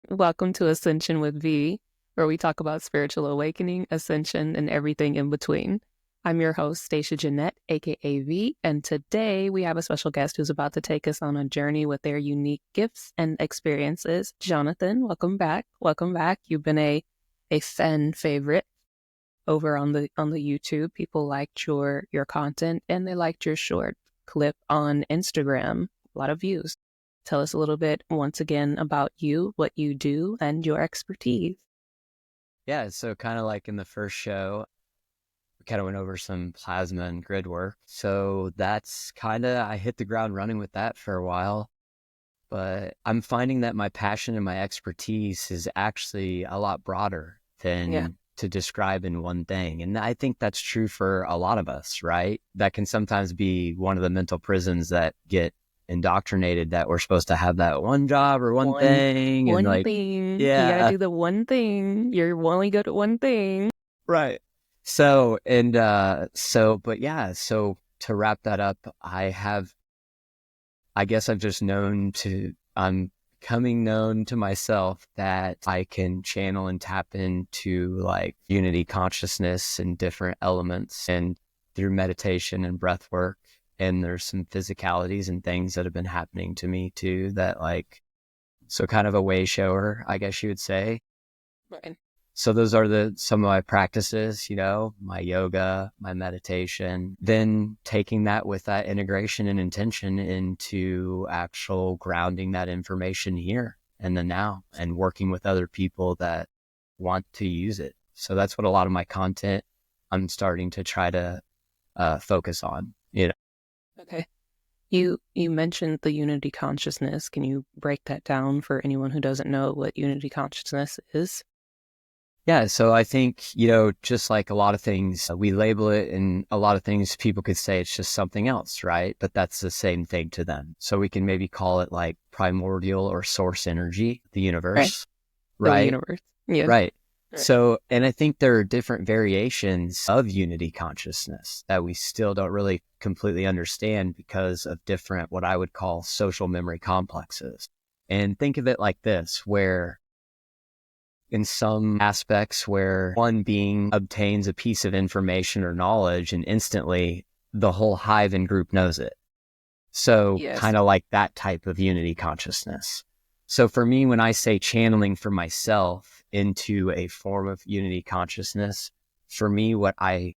Welcome to Ascension with V, where we talk about spiritual awakening, ascension, and everything in between. I'm your host, Stashia Jeanette, aka V, and today we have a special guest who's about to take us on a journey with their unique gifts and experiences. Jonathan, welcome back. Welcome back. You've been a fan favorite over on the YouTube. People liked your content and they liked your short clip on Instagram. A lot of views. Tell us a little bit once again about you, what you do, and your expertise. Yeah, so kind of like in the first show, we kind of went over some plasma and grid work. So that's I hit the ground running with that for a while. But I'm finding that my passion and my expertise is actually a lot broader Yeah. than to describe in one thing. And I think that's true for a lot of us, right? That can sometimes be one of the mental prisons that get indoctrinated that we're supposed to have that one job or one thing. And One like, thing. You gotta yeah, do the one thing. You're only good at one thing. right. So to wrap that up, I guess I'm coming known to myself that I can channel and tap into like unity consciousness and different elements and through meditation and breath work. And there's some physicalities and things that have been happening to me too that so kind of a way shower, I guess you would say. Right. So those are some of my practices, my yoga, my meditation, then taking that with that integration and intention into actual grounding that information here and the now and working with other people that want to use it. So that's what a lot of my content I'm starting to try to focus on. Okay. You mentioned the unity consciousness. Can you break that down for anyone who doesn't know what unity consciousness is? Yeah, so I think, just like a lot of things, we label it and a lot of things people could say it's just something else, right? But that's the same thing to them. So we can maybe call it like primordial or source energy, the Right. universe, The right? universe. Yeah. Right. Right. So, and I think there are different variations of unity consciousness that we still don't really completely understand because of different, what I would call social memory complexes. And think of it like this, where in some aspects where one being obtains a piece of information or knowledge and instantly the whole hive and group knows it. So Yes. kind of like that type of unity consciousness. So for me, when I say channeling for myself into a form of unity consciousness, for me, what I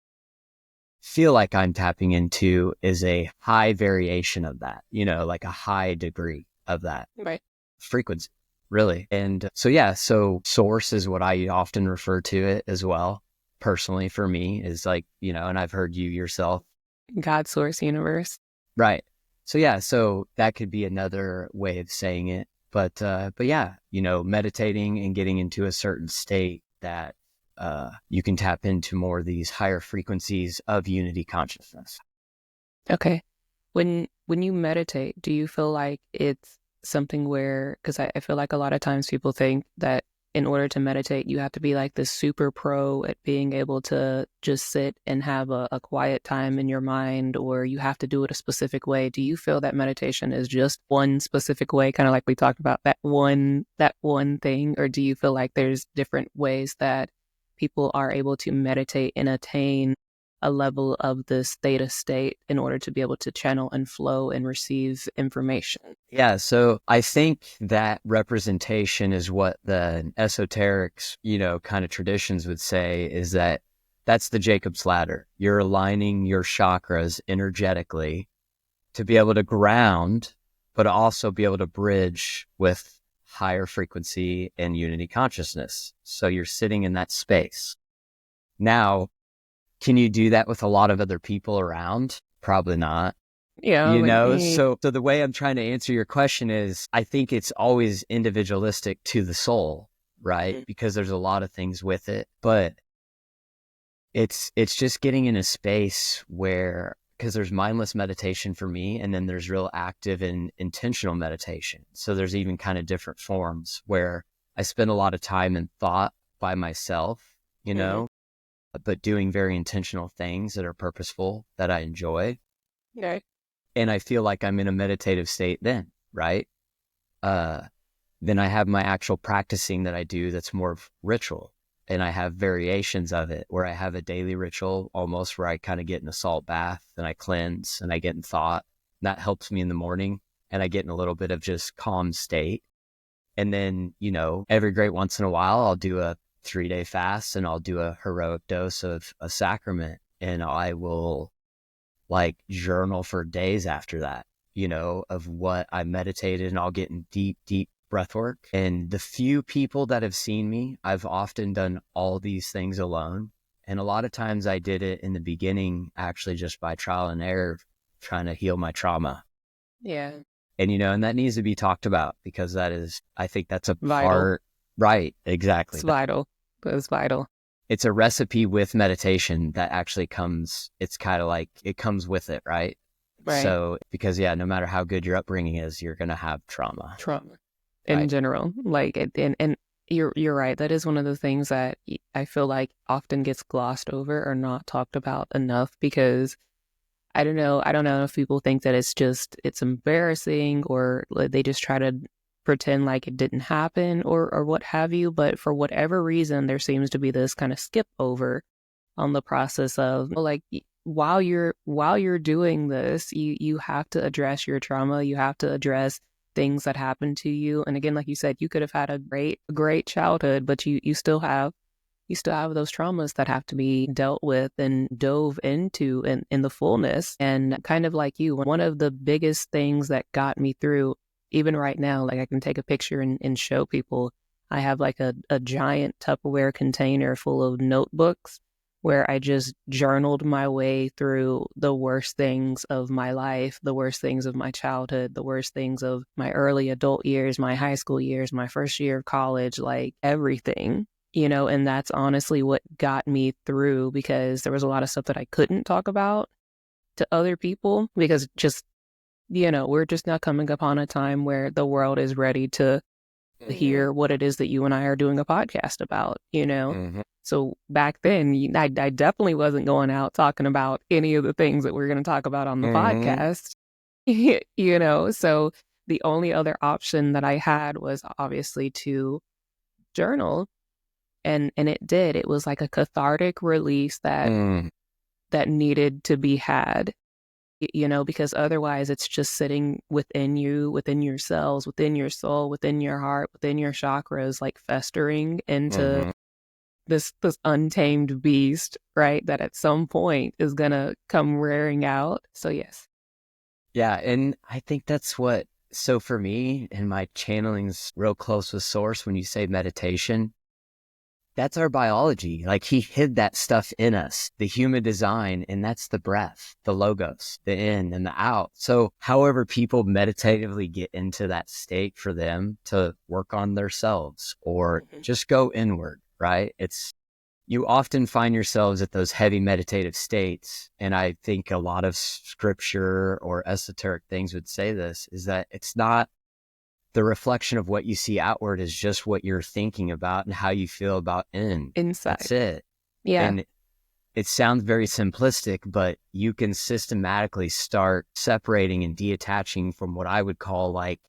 feel like I'm tapping into is a high variation of that, like a high degree of that Right. frequency, really. And so source is what I often refer to it as well. Personally, for me, is like, and I've heard you yourself. God, source, universe. Right. So that could be another way of saying it. But yeah, meditating and getting into a certain state that you can tap into more of these higher frequencies of unity consciousness. Okay. When you meditate, do you feel like it's something where, because I feel like a lot of times people think that in order to meditate, you have to be like this super pro at being able to just sit and have a quiet time in your mind, or you have to do it a specific way. Do you feel that meditation is just one specific way, kind of like we talked about that one thing, or do you feel like there's different ways that people are able to meditate and attain a level of this theta state in order to be able to channel and flow and receive information? Yeah, so I think that representation is what the esoterics, kind of traditions would say is that's the Jacob's ladder. You're aligning your chakras energetically to be able to ground, but also be able to bridge with higher frequency and unity consciousness. So you're sitting in that space. Now, can you do that with a lot of other people around? Probably not. Yeah, like So the way I'm trying to answer your question is I think it's always individualistic to the soul, right? Because there's a lot of things with it, but it's just getting in a space where, because there's mindless meditation for me, and then there's real active and intentional meditation. So there's even kind of different forms where I spend a lot of time in thought by myself, Mhm. but doing very intentional things that are purposeful that I enjoy. Okay. And I feel like I'm in a meditative state then, right? Uh, Then I have my actual practicing that I do that's more of ritual. And I have variations of it where I have a daily ritual almost where I kind of get in a salt bath and I cleanse and I get in thought. And that helps me in the morning and I get in a little bit of just calm state. And then, every great once in a while, I'll do a 3-day fast and I'll do a heroic dose of a sacrament and I will like journal for days after that, of what I meditated, and I'll get in deep, deep breath work. And the few people that have seen me, I've often done all these things alone. And a lot of times I did it in the beginning, actually just by trial and error, trying to heal my trauma. Yeah. And, and that needs to be talked about because I think that's a Vital. part, right? Exactly. It's vital. It's vital. It's a recipe with meditation that actually comes, it's kind of like, it comes with it, right? Right. So, because no matter how good your upbringing is, you're going to have trauma. In right? general. Like, and you're right. That is one of the things that I feel like often gets glossed over or not talked about enough because I don't know if people think that it's embarrassing or they just try to pretend like it didn't happen or what have you. But for whatever reason, there seems to be this kind of skip over on the process of like, while you're doing this, you have to address your trauma. You have to address things that happened to you. And again, like you said, you could have had a great childhood, but you still have those traumas that have to be dealt with and dove into in the fullness. And kind of like you, one of the biggest things that got me through, even right now, like I can take a picture and show people, I have like a giant Tupperware container full of notebooks where I just journaled my way through the worst things of my life, the worst things of my childhood, the worst things of my early adult years, my high school years, my first year of college, like everything. And that's honestly what got me through because there was a lot of stuff that I couldn't talk about to other people because just, we're just not coming upon a time where the world is ready to hear what it is that you and I are doing a podcast about, Mm-hmm. So back then, I definitely wasn't going out talking about any of the things that we're going to talk about on the Mm-hmm. podcast, So the only other option that I had was obviously to journal. And it was like a cathartic release that needed to be had, because otherwise it's just sitting within you, within your cells, within your soul, within your heart, within your chakras, like festering into Mm-hmm. this untamed beast, right? That at some point is gonna come rearing out. So yes. Yeah. And I think so for me, and my channeling's real close with source when you say meditation, that's our biology. Like he hid that stuff in us, the human design, and that's the breath, the logos, the in and the out. So however people meditatively get into that state for them to work on themselves or just go inward, right? You often find yourselves at those heavy meditative states. And I think a lot of scripture or esoteric things would say this, is that it's not the reflection of what you see outward, is just what you're thinking about and how you feel about Inside. That's it. Yeah. And it sounds very simplistic, but you can systematically start separating and detaching from what I would call like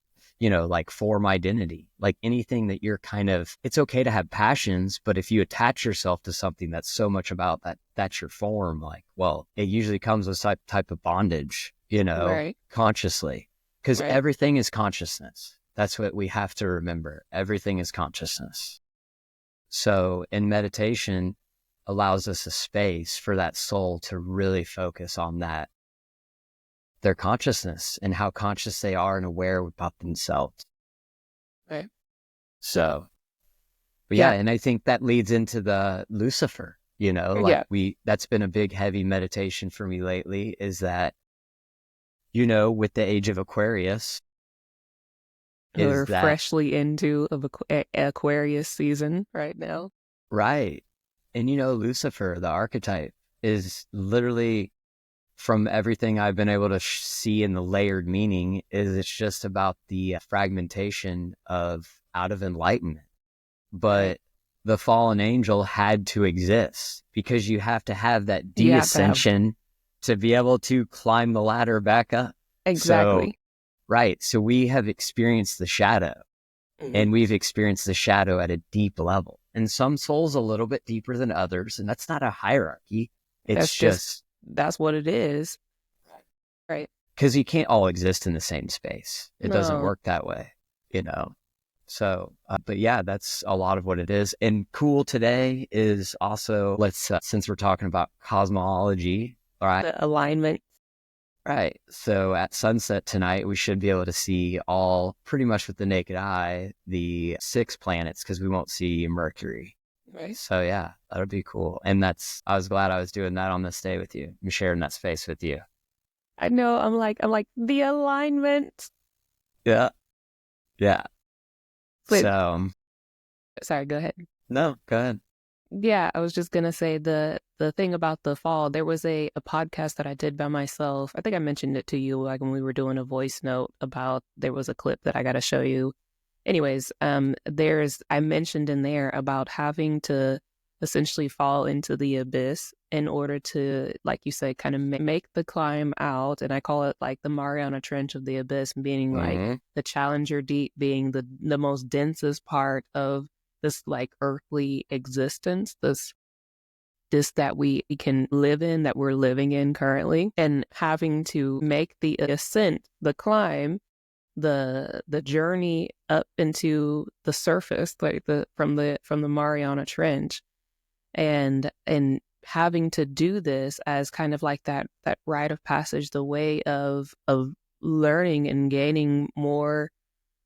form identity, like anything that you're it's okay to have passions, but if you attach yourself to something that's so much about that's your form, like, well, it usually comes with some type of bondage, Right. consciously, because Right. everything is consciousness. That's what we have to remember. Everything is consciousness. So in meditation allows us a space for that soul to really focus on their consciousness and how conscious they are and aware about themselves. Right. So, but yeah, and I think that leads into the Lucifer, that's been a big, heavy meditation for me lately, is that, with the age of Aquarius, We're freshly into Aquarius season right now. Right. And, Lucifer, the archetype, is literally, from everything I've been able to see in the layered meaning, is it's just about the fragmentation out of enlightenment. But the fallen angel had to exist because you have to have that de-ascension to be able to climb the ladder back up. Exactly. So, right. So we have experienced the shadow. and we've experienced the shadow at a deep level. And some souls a little bit deeper than others, and that's not a hierarchy. It's just that's what it is. Right. Because you can't all exist in the same space. It doesn't No. work that way, you know? So, but yeah, that's a lot of what it is. And cool today is also, since we're talking about cosmology, all right? The alignment. Right. So at sunset tonight, we should be able to see all pretty much with the naked eye, the 6 planets, because we won't see Mercury. Right. So yeah, that'll be cool. And I was glad I was doing that on this day with you. I'm sharing that space with you. I know. I'm like the alignment. Yeah. Yeah. Wait, So, sorry, go ahead. no, go ahead. Yeah, I was just gonna say the thing about the fall. There was a podcast that I did by myself. I think I mentioned it to you like when we were doing a voice note about there was a clip that I got to show you. Anyways, I mentioned in there about having to essentially fall into the abyss in order to, like you say, kind of make the climb out. And I call it like the Mariana Trench of the abyss, being like the Challenger Deep being the most densest part of this like earthly existence, this that we can live in, that we're living in currently, and having to make the ascent, the climb, the journey up into the surface, like from the Mariana Trench, and having to do this as kind of like that rite of passage, the way of learning and gaining more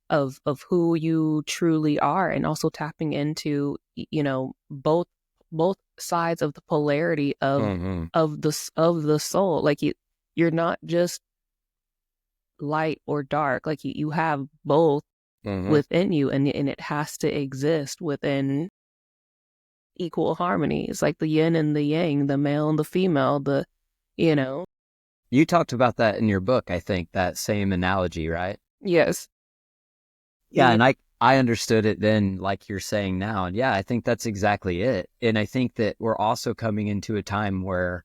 of who you truly are, and also tapping into both sides of the polarity of the soul. Like you're not just light or dark, like you have both within you, and it has to exist within equal harmony. It's like the yin and the yang, the male and the female, You talked about that in your book, I think, that same analogy, right? Yes. Yeah, and I understood it then like you're saying now. And yeah, I think that's exactly it. And I think that we're also coming into a time where,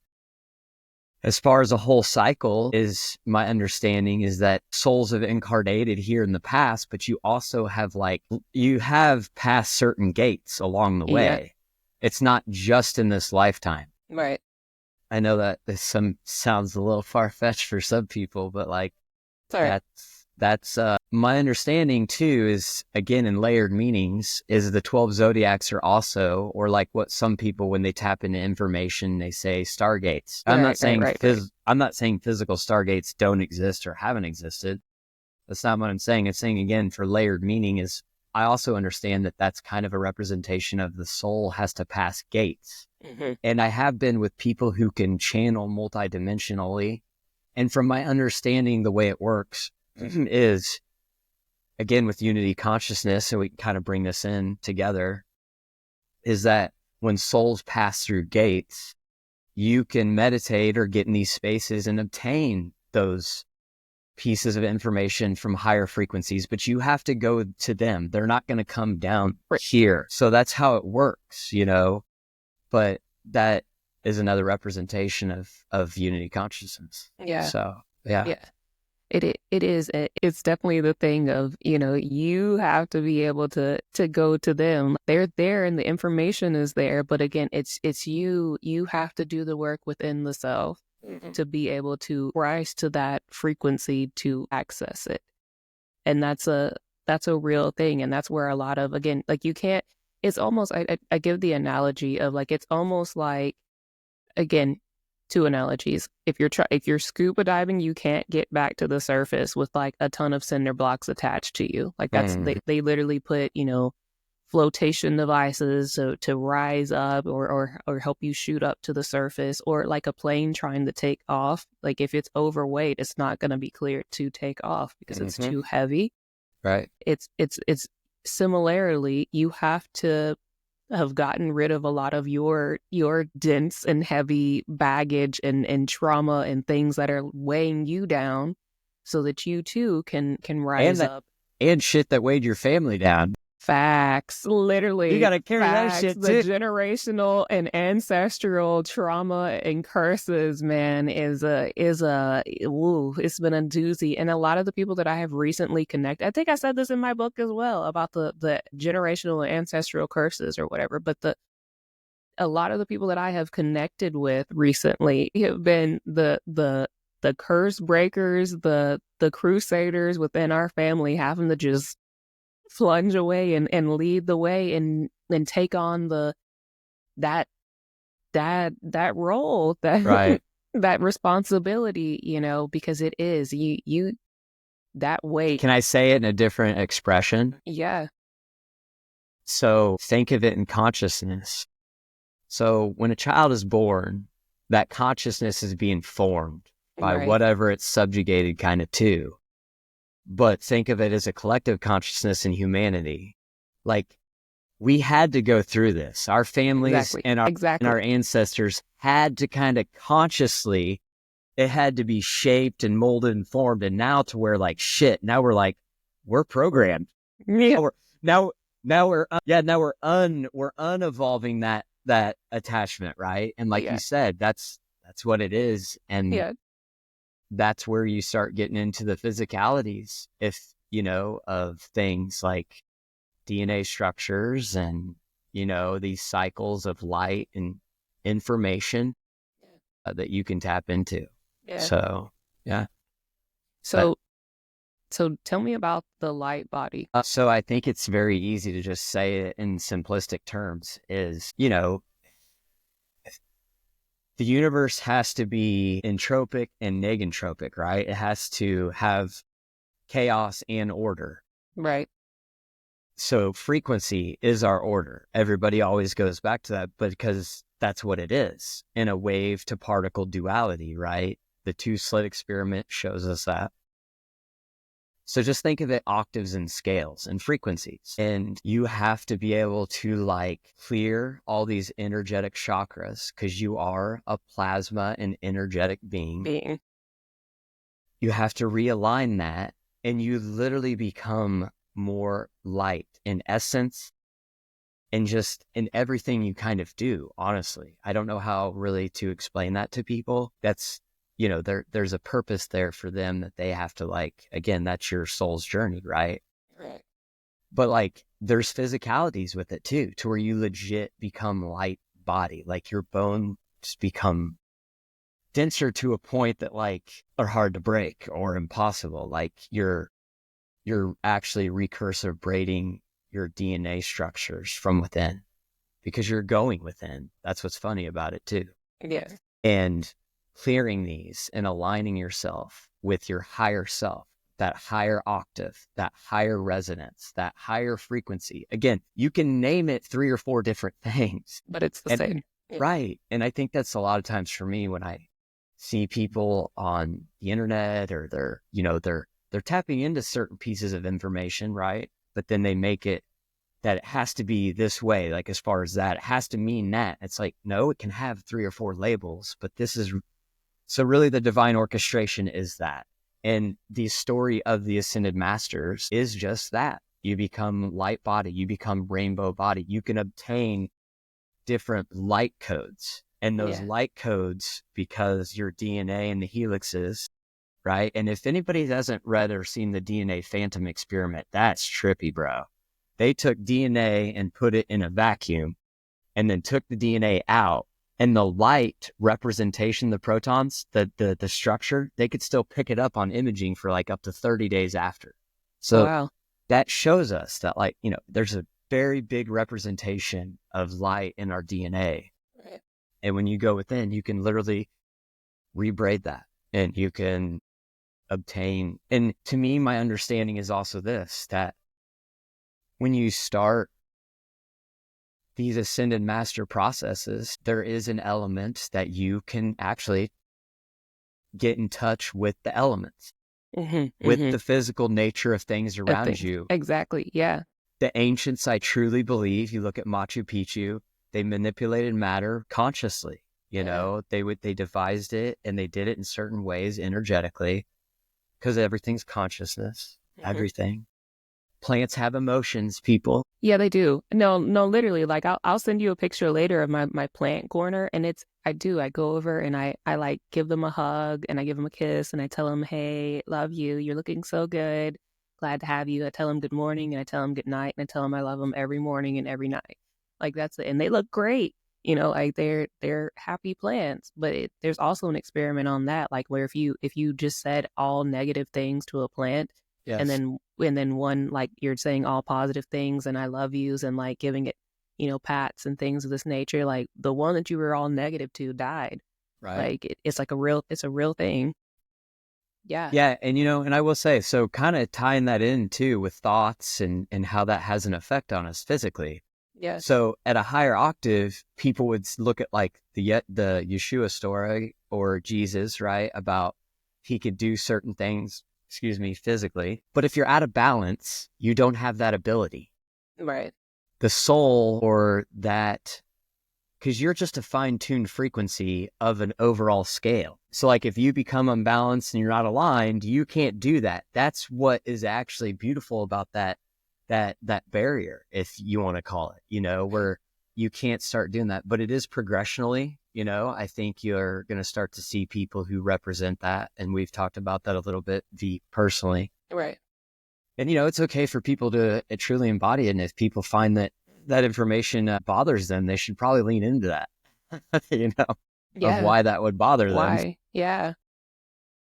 as far as a whole cycle is, my understanding is that souls have incarnated here in the past, but you also have you have passed certain gates along the way. Yeah. It's not just in this lifetime. Right. I know that this sounds a little far-fetched for some people, but that's my understanding too is, again, in layered meanings, is the 12 zodiacs are also, or like what some people, when they tap into information, they say stargates. I'm not saying I'm not saying physical stargates don't exist or haven't existed. That's not what I'm saying. I'm saying, again, for layered meaning is, I also understand that that's kind of a representation of the soul has to pass gates. And I have been with people who can channel multidimensionally. And from my understanding, the way it works is, again, with unity consciousness, and we can kind of bring this in together, is that when souls pass through gates, you can meditate or get in these spaces and obtain those pieces of information from higher frequencies, but you have to go to them. They're not going to come down here. So that's how it works, but that is another representation of unity consciousness. Yeah. So, yeah. Yeah. It is. It's definitely the thing of, you have to be able to go to them. They're there and the information is there. But again, it's you have to do the work within the self to be able to rise to that frequency to access it. And that's a real thing. And that's where a lot of, again, like you can't, it's almost, I give the analogy of like, it's almost like, again, 2 analogies. If you're scuba diving, you can't get back to the surface with like a ton of cinder blocks attached to you. Like that's, they literally put, flotation devices to rise up or help you shoot up to the surface, or like a plane trying to take off. Like if it's overweight, it's not going to be cleared to take off because it's too heavy. Right. It's similarly, you have to have gotten rid of a lot of your dense and heavy baggage and trauma and things that are weighing you down, so that you too can rise up. And shit that weighed your family down. Facts, You literally got to carry that facts. shit The too. generational and ancestral trauma and curses, man, it's been a doozy. And a lot of the people that I have recently connected, I think I said this in my book as well about the generational and ancestral curses or whatever. But a lot of the people that I have connected with recently have been the curse breakers, the crusaders within our family, having to just plunge away and lead the way and take on that that role, that Right. that responsibility, because it is you that weight. Can I say it in a different expression? Yeah. So think of it in consciousness. So when a child is born, that consciousness is being formed by Right. whatever it's subjugated kind of to. But think of it as a collective consciousness in humanity. Like, we had to go through this. Our families Exactly. and Exactly. our ancestors had to kind of consciously, it had to be shaped and molded and formed. And now to where like shit, now we're like, we're programmed. Yeah. Now we're unevolving that attachment, right? And like you Yeah. said, that's what it is. And Yeah. that's where you start getting into the physicalities, if of things like DNA structures and these cycles of light and information that you can tap into. Yeah. So yeah, but So tell me about the light body. so I think it's very easy to just say it in simplistic terms. Is the universe has to be entropic and negentropic, right? It has to have chaos and order. Right. So frequency is our order. Everybody always goes back to that, but because that's what it is in a wave to particle duality, right? The two slit experiment shows us that. So just think of it octaves and scales and frequencies. And you have to be able to like clear all these energetic chakras because you are a plasma and energetic being. Being. You have to realign that and you literally become more light in essence and just in everything you kind of do, honestly. I don't know how really to explain that to people. That's, there's a purpose there for them that they have to like, again, that's your soul's journey, right? Right. But like, there's physicalities with it too, to where you legit become light body, like your bones become denser to a point that like are hard to break or impossible. Like you're actually recursive braiding your DNA structures from within because you're going within. That's what's funny about it too. Yeah. And clearing these and aligning yourself with your higher self, that higher octave, that higher resonance, that higher frequency. Again, you can name it 3 or 4 different things. But it's the And same. Yeah. right. And I think that's a lot of times for me when I see people on the internet or they're tapping into certain pieces of information, right? But then they make it that it has to be this way, like as far as that, it has to mean that. It's like, no, it can have 3 or 4 labels, but this is, so really the divine orchestration is that. And the story of the Ascended Masters is just that. You become light body, you become rainbow body, you can obtain different light codes. And those Yeah. light codes, because your DNA and the helixes, right? And if anybody hasn't read or seen the DNA phantom experiment, that's trippy, bro. They took DNA and put it in a vacuum and then took the DNA out, and the light representation, the protons, the structure, they could still pick it up on imaging for like up to 30 days after. So Wow. that shows us that like, there's a very big representation of light in our DNA. Right. And when you go within, you can literally rebraid that and you can obtain. And to me, my understanding is also this, that when you start these ascended master processes, there is an element that you can actually get in touch with the elements, Mm-hmm. with Mm-hmm. the physical nature of things Of around things. you. Exactly. Yeah. The ancients, I truly believe, you look at Machu Picchu, they manipulated matter consciously. Yeah. They devised it and they did it in certain ways energetically because everything's consciousness, Mm-hmm. everything. Plants have emotions, people. Yeah, they do. No, no, literally. Like I'll send you a picture later of my plant corner, and I go over and I like give them a hug and I give them a kiss and I tell them, hey, love you. You're looking so good. Glad to have you. I tell them good morning and I tell them good night and I tell them I love them every morning and every night. Like that's it, and they look great. Like they're happy plants. But there's also an experiment on that, like where if you just said all negative things to a plant and Yes. then one, like you're saying all positive things and I love yous and like giving it, pats and things of this nature, like the one that you were all negative to died. Right. Like it's a real thing. Yeah. Yeah. And, and I will say, so kind of tying that in too with thoughts and how that has an effect on us physically. Yes. So at a higher octave, people would look at like the Yeshua story or Jesus, right? About he could do certain things, physically. But if you're out of balance, you don't have that ability. Right. The soul or that, because you're just a fine-tuned frequency of an overall scale. So like if you become unbalanced and you're not aligned, you can't do that. That's what is actually beautiful about that barrier, if you want to call it, where you can't start doing that. But it is progressionally, I think you're going to start to see people who represent that. And we've talked about that a little bit Right. and, it's okay for people to truly embody it. And if people find that information bothers them, they should probably lean into that, of Yeah. why that would bother them. Why? Yeah.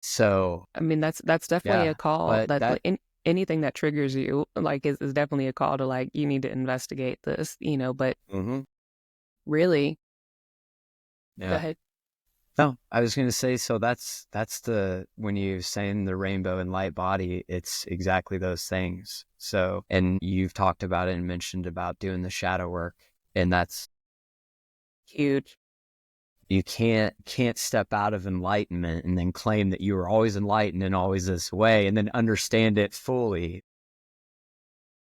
So, I mean, that's definitely yeah, a call but that that, anything that triggers you, like, is definitely a call to like, you need to investigate this, but mm-hmm, really, go yeah. ahead. No, I was going to say, so that's when you saying the rainbow and light body, it's exactly those things. So, and you've talked about it and mentioned about doing the shadow work, and that's, Huge. you can't step out of enlightenment and then claim that you were always enlightened and always this way and then understand it fully. It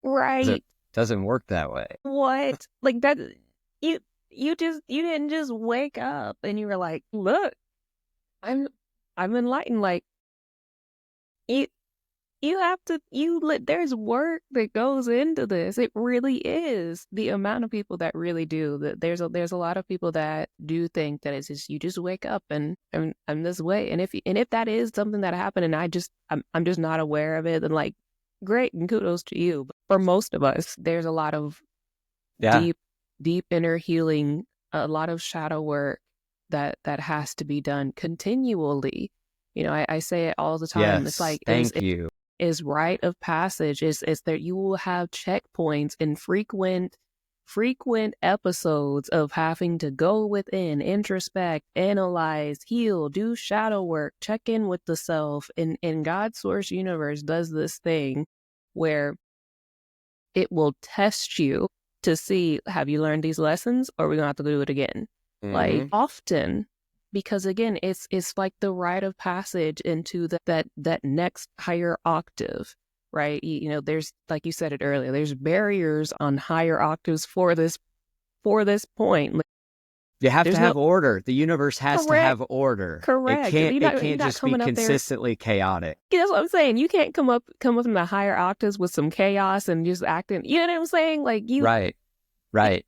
Right. doesn't work that way. What? Like that, you, you didn't just wake up and you were like, look, I'm, I'm enlightened. Like, you, you have to, there's work that goes into this. It really is. The amount of people that really do that. There's a lot of people that do think that it's just, you just wake up and I'm this way. And if that is something that happened and I'm just not aware of it, then like, great and kudos to you. But for most of us, there's a lot of Yeah. deep, deep inner healing, a lot of shadow work that has to be done continually. I say it all the time. It's Yes. like Thank you. is rite of passage. Is that you will have checkpoints and frequent episodes of having to go within, introspect, analyze, heal, do shadow work, check in with the self. And God's source universe does this thing where it will test you to see, have you learned these lessons or are we gonna have to do it again? Like Mm-hmm. often, because again, it's like the rite of passage into that next higher octave, right? There's, like you said it earlier, there's barriers on higher octaves for this point. Like, You have to there's no have order. The universe has to correct, have order. It correct. can't You're not just be coming up there. consistently chaotic. That's what I'm saying. You can't come up in the higher octaves with some chaos and just acting. You know what I'm saying? Like Right. Right.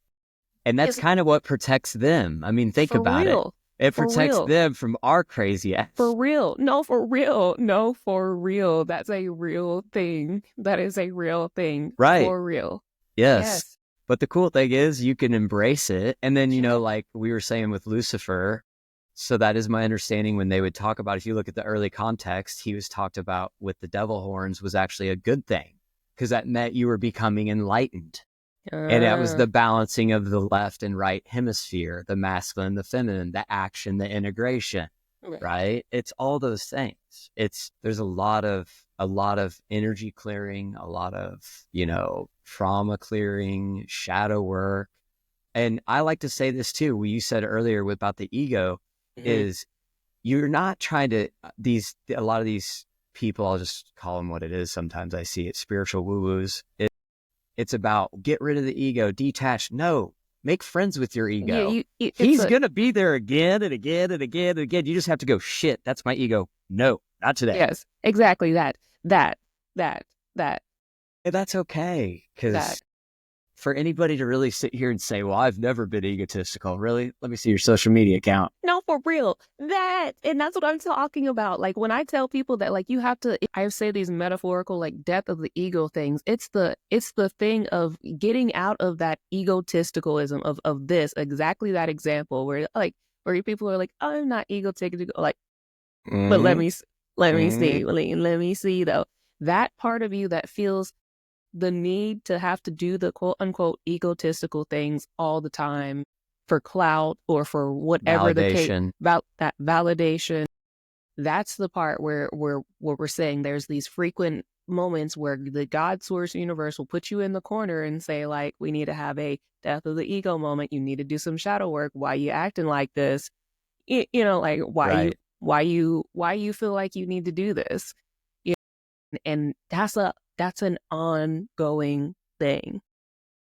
And that's it's kind of what protects them. I mean, think for about it. real. It For protects real. them from our crazy ass. For real. No, for real. No, for real. That's a real thing. That is a real thing. Right. For real. Yes. Yes. But the cool thing is you can embrace it. And then, Yeah. like we were saying with Lucifer, so that is my understanding when they would talk about, if you look at the early context, he was talked about with the devil horns was actually a good thing because that meant you were becoming enlightened. And that was the balancing of the left and right hemisphere, the masculine, the feminine, the action, the integration, right? It's all those things. There's a lot of energy clearing, a lot of, trauma clearing, shadow work. And I like to say this too, what you said earlier about the ego is you're not trying to, a lot of these people, I'll just call them what it is. Sometimes I see it, spiritual woo-woos. It's about get rid of the ego, detach. No, make friends with your ego. Yeah, He's going to be there again and again and again and again. You just have to go, shit, that's my ego. No, not today. yes, exactly that. And that's okay. That Because for anybody to really sit here and say, well, I've never been egotistical, really? Let me see your social media account. No, for real. And that's what I'm talking about. Like when I tell people that like you have to I say these metaphorical like death of the ego things. It's the thing of getting out of that egotisticalism of this, exactly that example where people are like, oh, I'm not egotistical, like, but Mm-hmm. let me see though. That part of you that feels the need to have to do the quote unquote egotistical things all the time for clout or for whatever the case, Validation. about that validation. That's the part where we're saying there's these frequent moments where the God source universe will put you in the corner and say, like, we need to have a death of the ego moment. You need to do some shadow work. Why you acting like this? Like Right. why you feel like you need to do this? And that's an ongoing thing.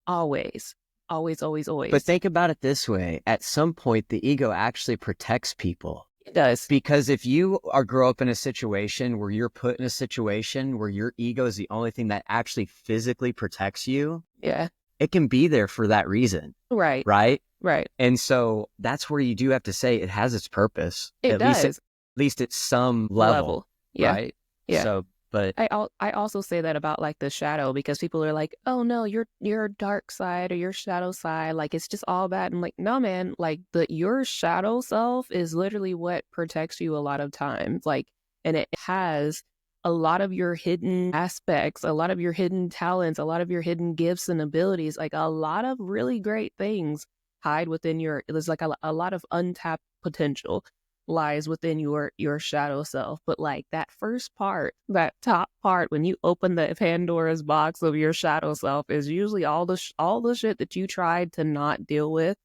Always. Always, always, But always. think about it this way. At some point, the ego actually protects people. It does. Because if you are grow up in a situation where you're put in a situation where your ego is the only thing that actually physically protects you, Yeah. it can be there for that reason. Right. Right. Right. And so that's where you do have to say it has its purpose, It does. at least at some level. Level. Yeah. Right. Yeah. So, but I also say that about like the shadow, because people are like, oh no, your dark side or your shadow side, like it's just all bad. I'm like, no man, like your shadow self is literally what protects you a lot of times. Like, and it has a lot of your hidden aspects, a lot of your hidden talents, a lot of your hidden gifts and abilities, like a lot of really great things hide within there's like a lot of untapped potential lies within your shadow self. But like that first part, that top part, when you open the Pandora's box of your shadow self, is usually all the shit that you tried to not deal with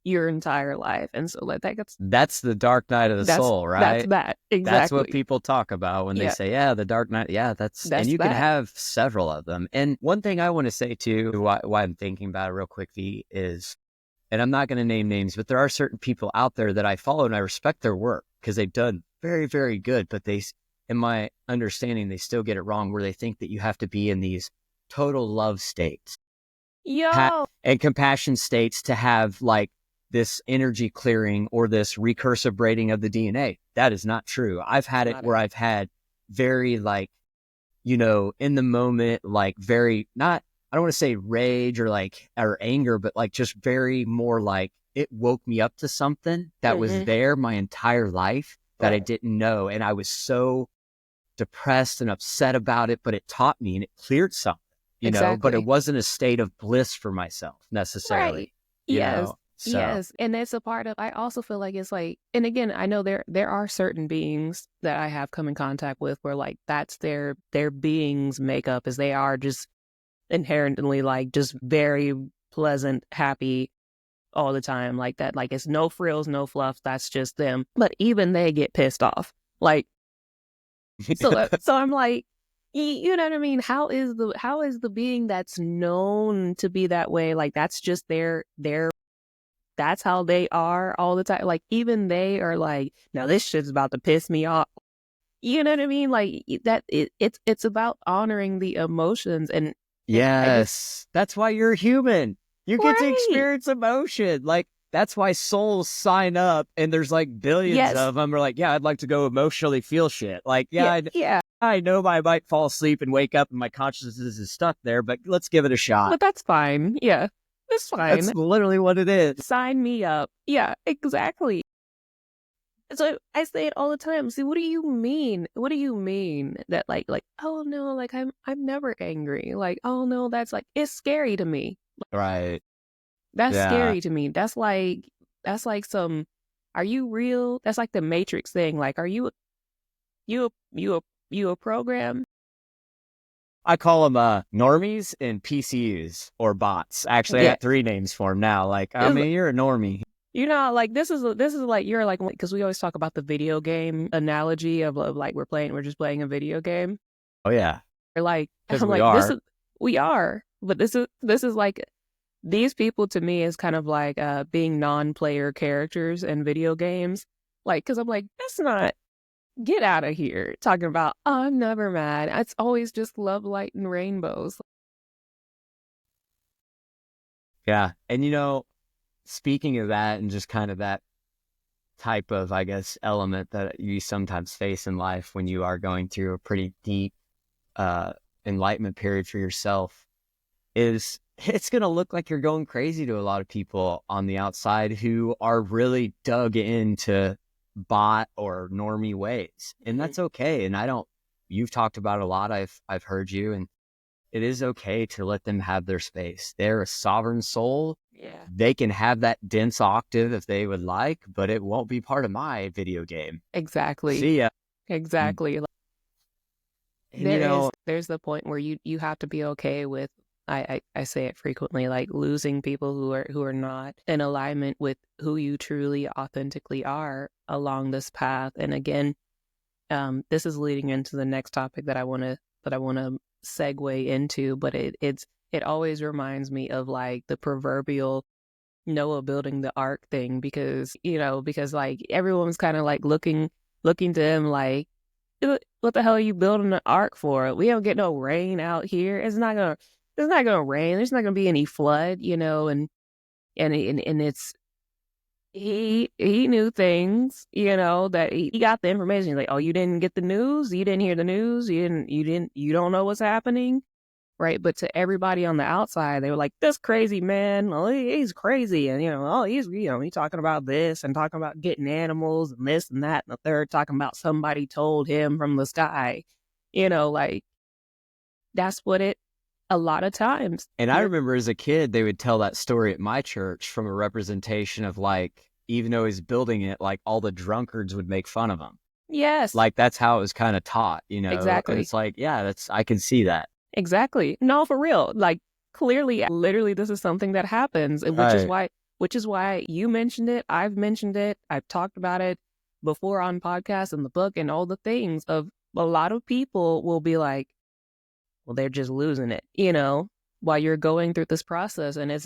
your entire life. And so like that's the dark night of the soul, that's right? that That's what exactly. people talk about when they Yeah, say, yeah, the dark night. Yeah, and that's you can that. have several of them. And one thing I want to say too, why I'm thinking about it real quick, V, is, and I'm not going to name names, but there are certain people out there that I follow and I respect their work because they've done very, very good. But in my understanding, they still get it wrong, where they think that you have to be in these total love states Yo, and compassion states to have like this energy clearing or this recursive braiding of the DNA. That is not true. I've it's had it not where it. I've had very like, in the moment, like very not, I don't want to say rage or anger, but like just very more like it woke me up to something that was Mm-hmm. there my entire life that I Right. didn't know. And I was so depressed and upset about it, but it taught me and it cleared something, but it Exactly. wasn't a state of bliss for myself Right. necessarily, Yes. so Yes. And it's a part of, I also feel like it's like, and again, I know there are certain beings that I have come in contact with where like that's their beings makeup, is they are just inherently like just very pleasant, happy all the time, like that. Like it's no frills, no fluff. That's just them. But even they get pissed off. Like so I'm like, you know what I mean? How is the being that's known to be that way? Like that's just their that's how they are all the time. Like even they are like, now this shit's about to piss me off. You know what I mean? Like it's about honoring the emotions, and I just yes, that's why you're human. You get to right. experience emotion. Like that's why souls sign up and there's like billions Yes. of them are like, yeah, I'd like to go emotionally feel shit. Like, yeah, Yeah. Yeah. I know I might fall asleep and wake up and my consciousness is stuck there, but let's give it a shot. But that's fine. Yeah. That's That's fine. literally what it is. Sign me up. Yeah, exactly. So I say it all the time. See, what do you mean? What do you mean that like oh no, like I'm never angry. Like, oh no, that's like it's scary to me. Right. That's Yeah. scary to me. That's like some, are you real? That's like the Matrix thing. Like, are you a program? I call them normies and PCUs or bots. Actually, I Yeah. got three names for them now. Like, I It's, mean, you're a normie. like this is like you're like, because we always talk about the video game analogy of like we're just playing a video game. Oh, yeah. Or like Because I'm we like this are. is we are, but this is like these people to me is kind of like being non-player characters in video games. Like, because I'm like, that's not. Get out of here. Talking about, oh, I'm never mad. It's always just love, light, and rainbows. Yeah. And, speaking of that and just kind of that type of, I guess, element that you sometimes face in life when you are going through a pretty deep enlightenment period for yourself, is it's going to look like you're going crazy to a lot of people on the outside who are really dug into bot or normie ways. And that's okay. And you've talked about it a lot. I've heard you, and it is okay to let them have their space. They're a sovereign soul. Yeah. They can have that dense octave if they would like, but it won't be part of my video game. Exactly. See ya. Exactly. And There's the point where you have to be okay with, I say it frequently, like losing people who are not in alignment with who you truly authentically are along this path. And again, this is leading into the next topic that I want to segue into, but it always reminds me of like the proverbial Noah building the ark thing, because like everyone's kind of like looking to him like, what the hell are you building an ark for? We don't get no rain out here. It's not gonna rain. There's not gonna be any flood, and it's he knew things, that he got the information. He's like, oh, you didn't get the news? You didn't hear the news? You don't know what's happening? Right. But to everybody on the outside, they were like, this crazy man, oh, he's crazy. And, oh, he's talking about this and talking about getting animals and this and that and the third, talking about somebody told him from the sky, like that's what a lot of times. And I remember as a kid, they would tell that story at my church from a representation of like, even though he's building it, like all the drunkards would make fun of him. Yes. Like that's how it was kind of taught, Exactly. And it's like, yeah, I can see that. Exactly. No, for real. Like clearly, literally, this is something that happens, which is why you mentioned it. I've mentioned it. I've talked about it before on podcasts and the book and all the things of a lot of people will be like, well, they're just losing it, while you're going through this process. And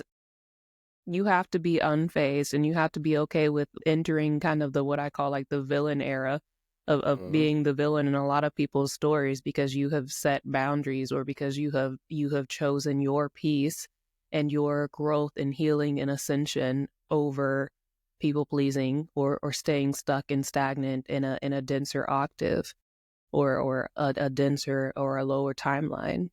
you have to be unfazed and you have to be okay with entering kind of what I call like the villain era of being the villain in a lot of people's stories, because you have set boundaries or because you have chosen your peace and your growth and healing and ascension over people pleasing or staying stuck and stagnant in a denser octave or a denser or a lower timeline,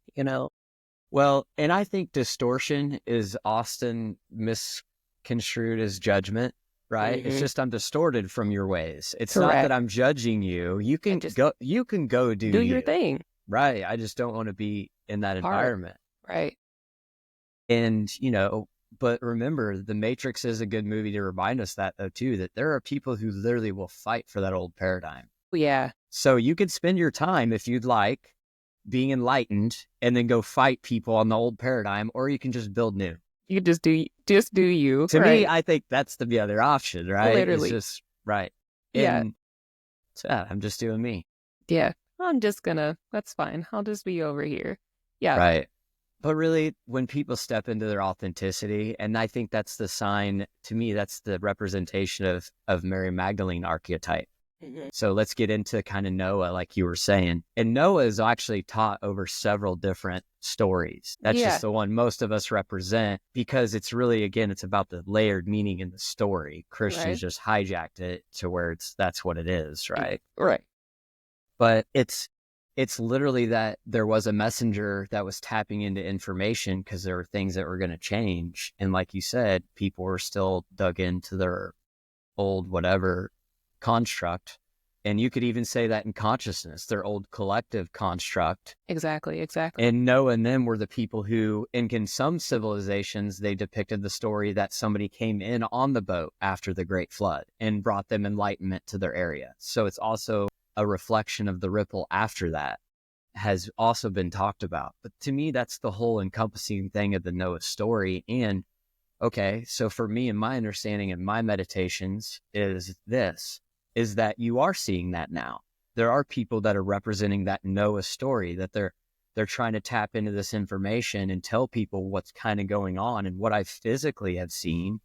Well, and I think distortion is often misconstrued as judgment, right? It's just I'm distorted from your ways. It's Correct. Not that I'm judging you. You can go do your thing. Right. I just don't want to be in that environment. Right. And, but remember, The Matrix is a good movie to remind us that though too, that there are people who literally will fight for that old paradigm. Yeah. So you could spend your time, if you'd like, being enlightened and then go fight people on the old paradigm, or you can just build new. You just do you. To me, I think that's the other option, right? Literally. It's just right. Yeah. And so, I'm just doing me. Yeah. That's fine. I'll just be over here. Yeah. Right. But really, when people step into their authenticity, and I think that's the sign, to me, that's the representation of Mary Magdalene archetype. So let's get into kind of Noah, like you were saying. And Noah is actually taught over several different stories. That's just the one most of us represent, because it's really, again, it's about the layered meaning in the story. Christians just hijacked it to where that's what it is, right? Right. But it's literally that there was a messenger that was tapping into information because there were things that were going to change. And like you said, people were still dug into their old whatever construct. And you could even say that in consciousness, their old collective construct. Exactly. And Noah and them were the people who, in some civilizations, they depicted the story that somebody came in on the boat after the Great Flood and brought them enlightenment to their area. So it's also a reflection of the ripple after that has also been talked about. But to me, that's the whole encompassing thing of the Noah story. And okay, so for me and my understanding and my meditations is that you are seeing that now. There are people that are representing that Noah story, that they're trying to tap into this information and tell people what's kind of going on. And what I physically have seen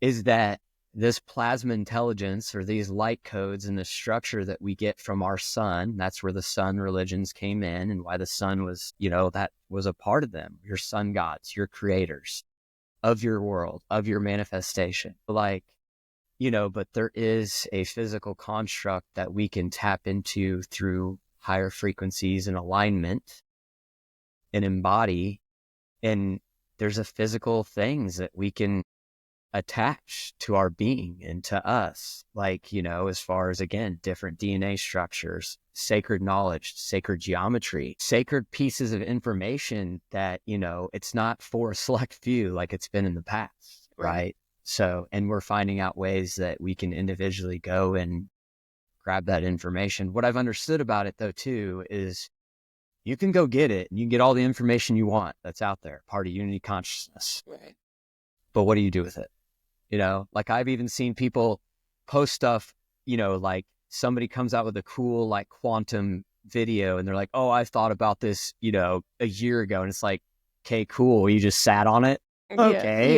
is that this plasma intelligence or these light codes and the structure that we get from our sun, that's where the sun religions came in, and why the sun was, that was a part of them. Your sun gods, your creators of your world, of your manifestation. But there is a physical construct that we can tap into through higher frequencies and alignment and embody. And there's a physical things that we can attach to our being and to us, as far as, again, different DNA structures, sacred knowledge, sacred geometry, sacred pieces of information that, it's not for a select few like it's been in the past, right? So, and we're finding out ways that we can individually go and grab that information. What I've understood about it, though, too, is you can go get it and you can get all the information you want that's out there, part of unity consciousness. Right. But what do you do with it? I've even seen people post stuff, somebody comes out with a cool, quantum video and they're like, oh, I thought about this, a year ago. And it's like, okay, cool. You just sat on it. Okay.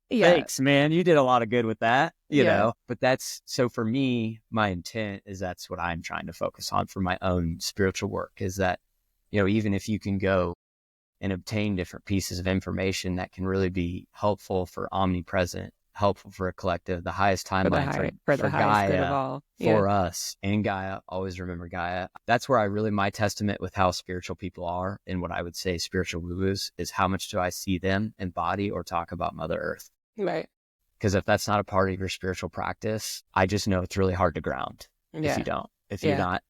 Yeah. Thanks, man. You did a lot of good with that, but so for me, my intent is that's what I'm trying to focus on for my own spiritual work, is that, even if you can go and obtain different pieces of information that can really be helpful for omnipresent, helpful for a collective, the highest timeline for Gaia, for us, and Gaia. Always remember Gaia. That's where my testament with how spiritual people are, and what I would say spiritual woo-woos, is how much do I see them embody or talk about Mother Earth. Right. Because if that's not a part of your spiritual practice, I just know it's really hard to ground if you don't, if you're not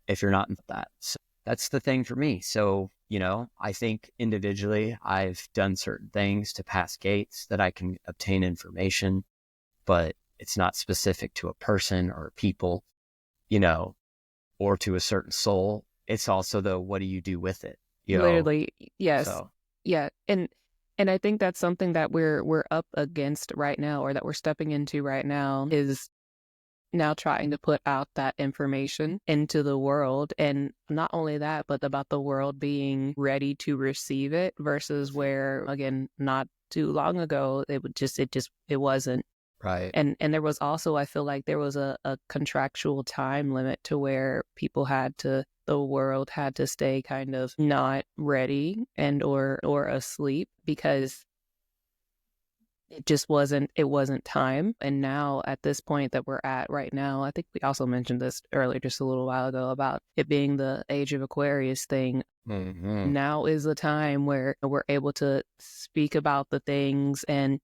in that. So that's the thing for me. So, I think individually I've done certain things to pass gates that I can obtain information, but it's not specific to a person or people, or to a certain soul. It's also, though, what do you do with it? Literally, yes. So. Yeah. And I think that's something that we're up against right now, or that we're stepping into right now, is now trying to put out that information into the world. And not only that, but about the world being ready to receive it, versus where, again, not too long ago, it wasn't. Right. And there was also, I feel like there was a contractual time limit to where the world had to stay kind of not ready and or asleep, because it wasn't time. And now at this point that we're at right now, I think we also mentioned this earlier just a little while ago about it being the age of Aquarius thing. Mm-hmm. Now is the time where we're able to speak about the things. And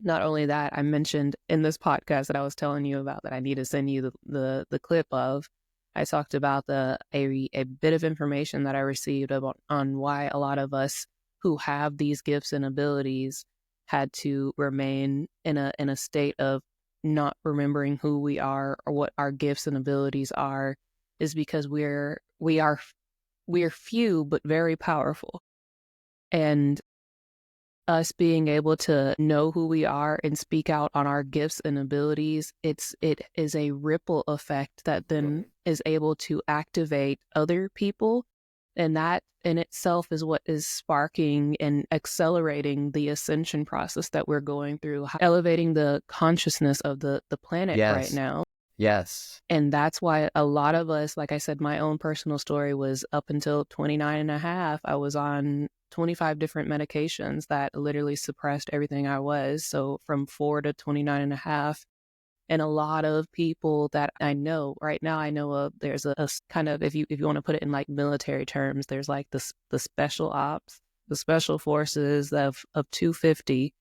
not only that, I mentioned in this podcast that I was telling you about, that I need to send you the clip of, I talked about a bit of information that I received on why a lot of us who have these gifts and abilities had to remain in a state of not remembering who we are or what our gifts and abilities are, is because we are few but very powerful. And us being able to know who we are and speak out on our gifts and abilities, it is a ripple effect that then is able to activate other people. And that in itself is what is sparking and accelerating the ascension process that we're going through, elevating the consciousness of the planet right now. Yes. And that's why a lot of us, like I said, my own personal story was up until 29 and a half, I was on 25 different medications that literally suppressed everything I was. So from 4 to 29 and a half. And a lot of people that I know right now, I know of, there's a kind of, if you want to put it in like military terms, there's like the special ops, the special forces of 250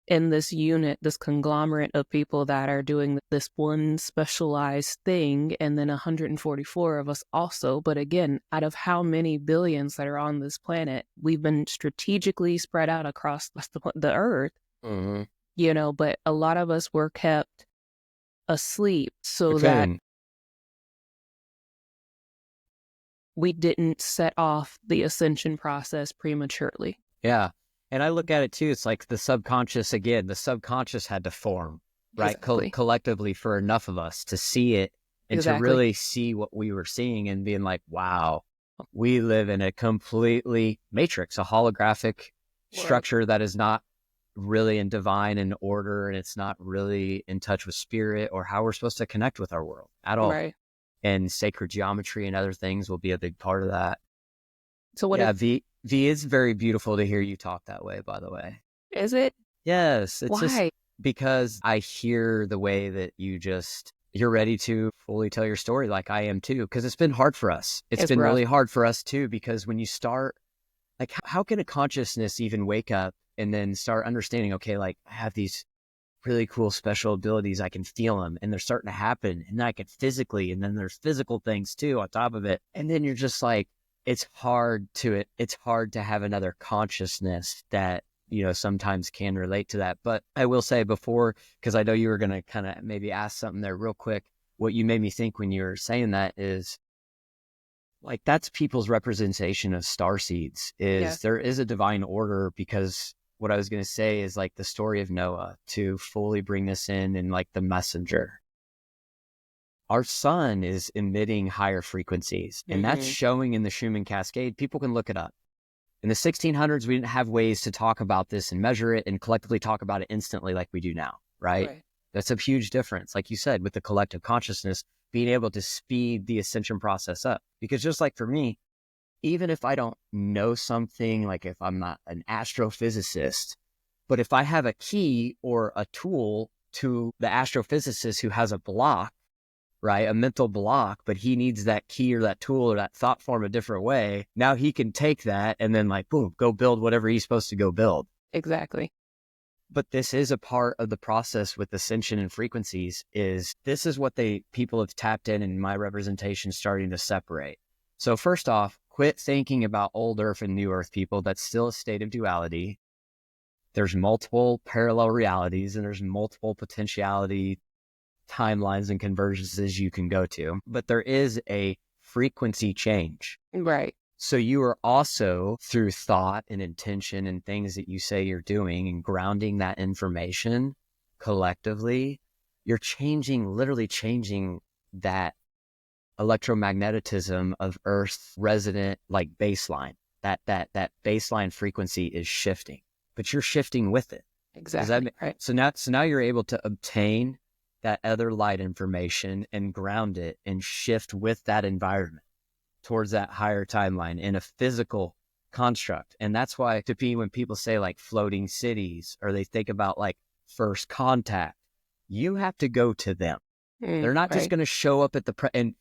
in this unit, this conglomerate of people that are doing this one specialized thing, and then 144 of us also. But again, out of how many billions that are on this planet, we've been strategically spread out across the earth, but a lot of us were kept asleep so that we didn't set off the ascension process prematurely. Yeah. And I look at it too, it's like the subconscious had to form, right? Exactly. Collectively for enough of us to see it and to really see what we were seeing and being like, wow, we live in a completely matrix, a holographic structure that is not really in divine and order, and it's not really in touch with spirit or how we're supposed to connect with our world at all. Right. And sacred geometry and other things will be a big part of that. So what Yeah, V is very beautiful to hear you talk that way, by the way. is it? Yes, it's just Why? because I hear the way that you're ready to fully tell your story like I am too, because it's been hard for us. It's It's been rough. really hard for us too, because when you start, like, how can a consciousness even wake up and then start understanding, okay, like I have these really cool special abilities, I can feel them and they're starting to happen, and I can physically, and then there's physical things too on top of it. And then you're just like, it's hard to have another consciousness that, sometimes can relate to that. But I will say before, because I know you were going to kind of maybe ask something there real quick, what you made me think when you were saying that is like, that's people's representation of starseeds, is Yes. there is a divine order. Because what I was going to say is like the story of Noah, to fully bring this in, and like the messenger, our sun is emitting higher frequencies, and that's Mm-hmm. showing in the Schumann cascade. People can look it up. In the 1600s, we didn't have ways to talk about this and measure it and collectively talk about it instantly like we do now, right? Right. That's a huge difference, like you said, with the collective consciousness being able to speed the ascension process up. Because just like for me, even if I don't know something, like if I'm not an astrophysicist, but if I have a key or a tool to the astrophysicist who has a block, right? A mental block, but he needs that key or that tool or that thought form a different way. Now he can take that and then like, boom, go build whatever he's supposed to go build. Exactly. But this is a part of the process with ascension and frequencies. Is this is what people have tapped in, and my representation starting to separate. So first off, quit thinking about old earth and new earth people. That's still a state of duality. There's multiple parallel realities, and there's multiple potentiality timelines and convergences you can go to, but there is a frequency change. Right. So you are also, through thought and intention and things that you say you're doing and grounding that information collectively, you're literally changing that electromagnetism of Earth's resident like baseline. That baseline frequency is shifting, but you're shifting with it. Does that Exactly. make, Right. so now you're able to obtain that other light information and ground it and shift with that environment towards that higher timeline in a physical construct. And that's why to me, when people say like floating cities, or they think about like first contact, you have to go to them. They're not just Right. going to show up at and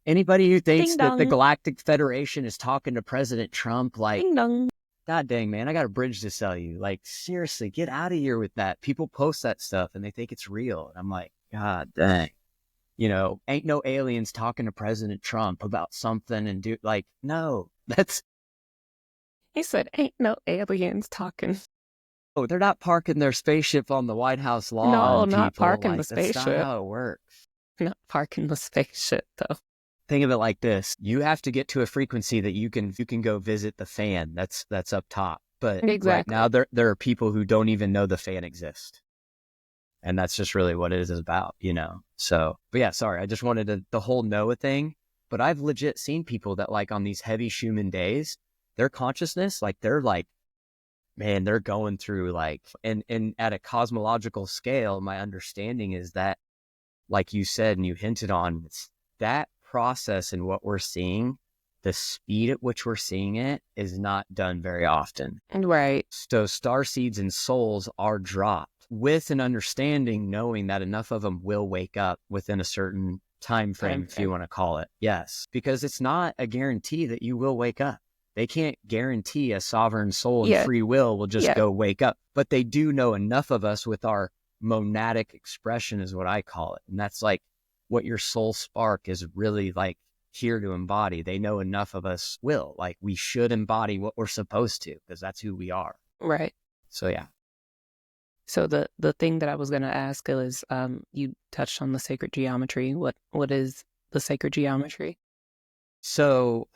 anybody who thinks Ding that the dong. Galactic Federation is talking to President Trump, like, Ding dong. God dang, man, I got a bridge to sell you. Like, seriously, get out of here with that. People post that stuff and they think it's real. And I'm like, God dang. Ain't no aliens talking to President Trump about something and no, He said, "Ain't no aliens talking." they're not parking their spaceship on the White House No, lawn, not people. parking the Like, that's not spaceship. how it works. Not parking the spaceship, though. Think of it like this. You have to get to a frequency that you can go visit the fan that's up top. But right now Exactly. there are people who don't even know the fan exists. And that's just really what it is about. So, but yeah, sorry. I just wanted the whole Noah thing, but I've legit seen people that like on these heavy Schumann days, their consciousness, like they're like, man, they're going through like, and at a cosmological scale, my understanding is that, like you said, and you hinted on, that process and what we're seeing, the speed at which we're seeing it is not done very often. Right. So starseeds and souls are dropped with an understanding, knowing that enough of them will wake up within a certain time frame, Time if you frame. want to call it. Yes, because it's not a guarantee that you will wake up. They can't guarantee a sovereign soul and Yeah. free will just Yeah. go wake up. But they do know enough of us with our monadic expression, is what I call it. And that's like what your soul spark is really like here to embody. They know enough of us will. Like, we should embody what we're supposed to, because that's who we are. Right. So yeah. So the thing that I was going to ask is, you touched on the sacred geometry. What is the sacred geometry? So,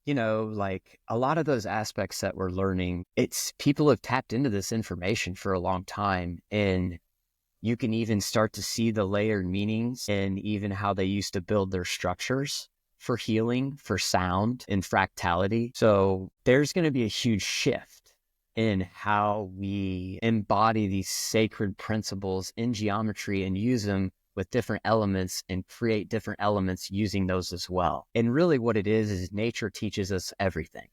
like a lot of those aspects that we're learning, it's people have tapped into this information for a long time. And you can even start to see the layered meanings and even how they used to build their structures for healing, for sound and fractality. So there's going to be a huge shift in how we embody these sacred principles in geometry and use them with different elements and create different elements using those as well. And really what it is nature teaches us everything.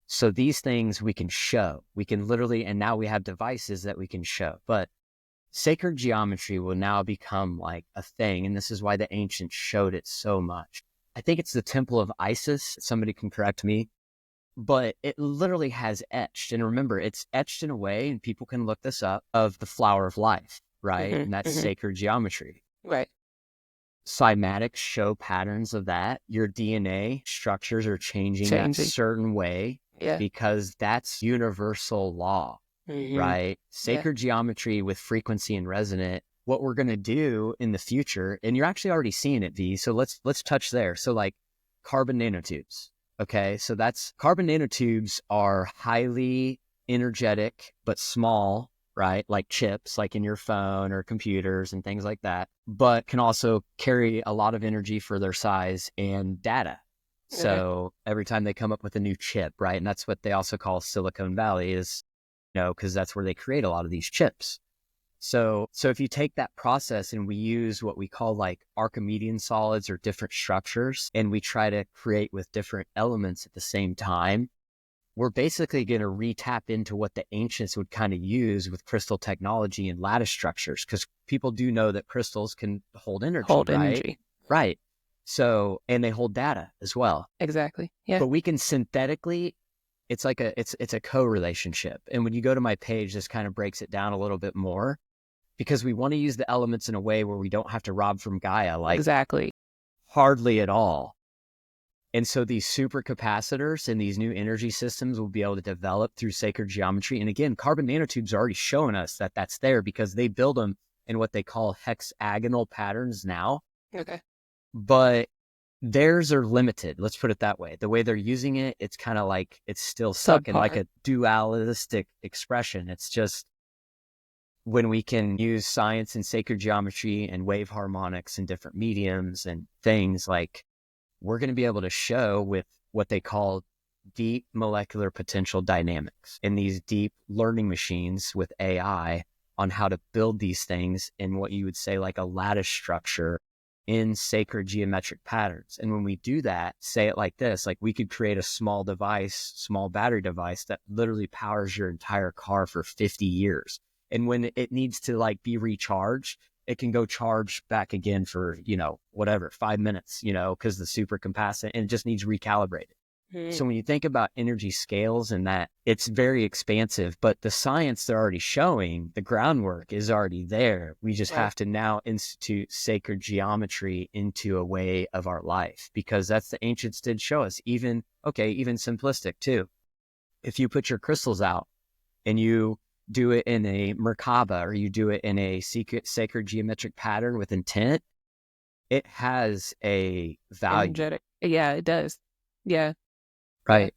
So these things we can show, we can literally, and now we have devices that we can show, but sacred geometry will now become like a thing. And this is why the ancients showed it so much. I think it's the Temple of Isis. Somebody can correct me, but it literally has etched. And remember, it's etched in a way, and people can look this up, of the flower of life, right? And that's sacred geometry. Right. Cymatics show patterns of that. Your DNA structures are changing that certain way because that's universal law, right? Sacred geometry with frequency and resonant. What we're going to do in the future, and you're actually already seeing it, V. So let's touch there. So like carbon nanotubes. Okay. So carbon nanotubes are highly energetic, but small, right? Like chips, like in your phone or computers and things like that, but can also carry a lot of energy for their size and data. So every time they come up with a new chip, right? And that's what they also call Silicon Valley is, because that's where they create a lot of these chips. So if you take that process and we use what we call like Archimedean solids or different structures, and we try to create with different elements at the same time, we're basically going to re-tap into what the ancients would kind of use with crystal technology and lattice structures, because people do know that crystals can hold energy, right? So, and they hold data as well. Exactly. Yeah. But we can synthetically, it's like it's a co-relationship. And when you go to my page, this kind of breaks it down a little bit more, because we want to use the elements in a way where we don't have to rob from Gaia, like hardly at all. And so these supercapacitors and these new energy systems will be able to develop through sacred geometry. And again, carbon nanotubes are already showing us that that's there, because they build them in what they call hexagonal patterns now. Okay. But theirs are limited. Let's put it that way. The way they're using it, it's kind of like it's still stuck in like a dualistic expression. It's just when we can use science and sacred geometry and wave harmonics and different mediums and things, like we're going to be able to show with what they call deep molecular potential dynamics and these deep learning machines with AI on how to build these things in what you would say like a lattice structure in sacred geometric patterns. And when we do that, say it like this, like we could create a small battery device that literally powers your entire car for 50 years. And when it needs to like be recharged, it can go charge back again for, 5 minutes, because the supercapacitor, and it just needs recalibrated. So when you think about energy scales and that, it's very expansive, but the science they're already showing, the groundwork is already there. We just have to now institute sacred geometry into a way of our life, because that's the ancients did show us, even simplistic too. If you put your crystals out and you do it in a Merkaba, or you do it in a sacred geometric pattern with intent, it has a value. Energetic. Yeah, it does. Yeah. Right.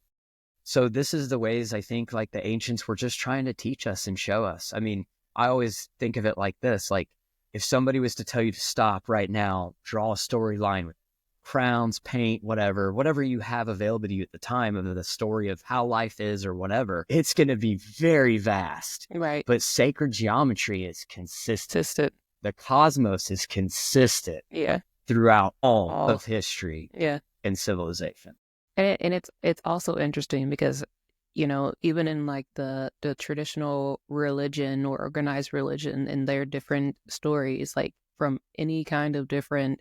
So this is the ways I think like the ancients were just trying to teach us and show us. I mean, I always think of it like this, like if somebody was to tell you to stop right now, draw a storyline with crowns, paint, whatever you have available to you at the time of the story of how life is or whatever, it's going to be very vast. Right. But sacred geometry is consistent. The cosmos is consistent throughout all of history and civilization. And it's also interesting because, even in like the traditional religion or organized religion and their different stories, like from any kind of different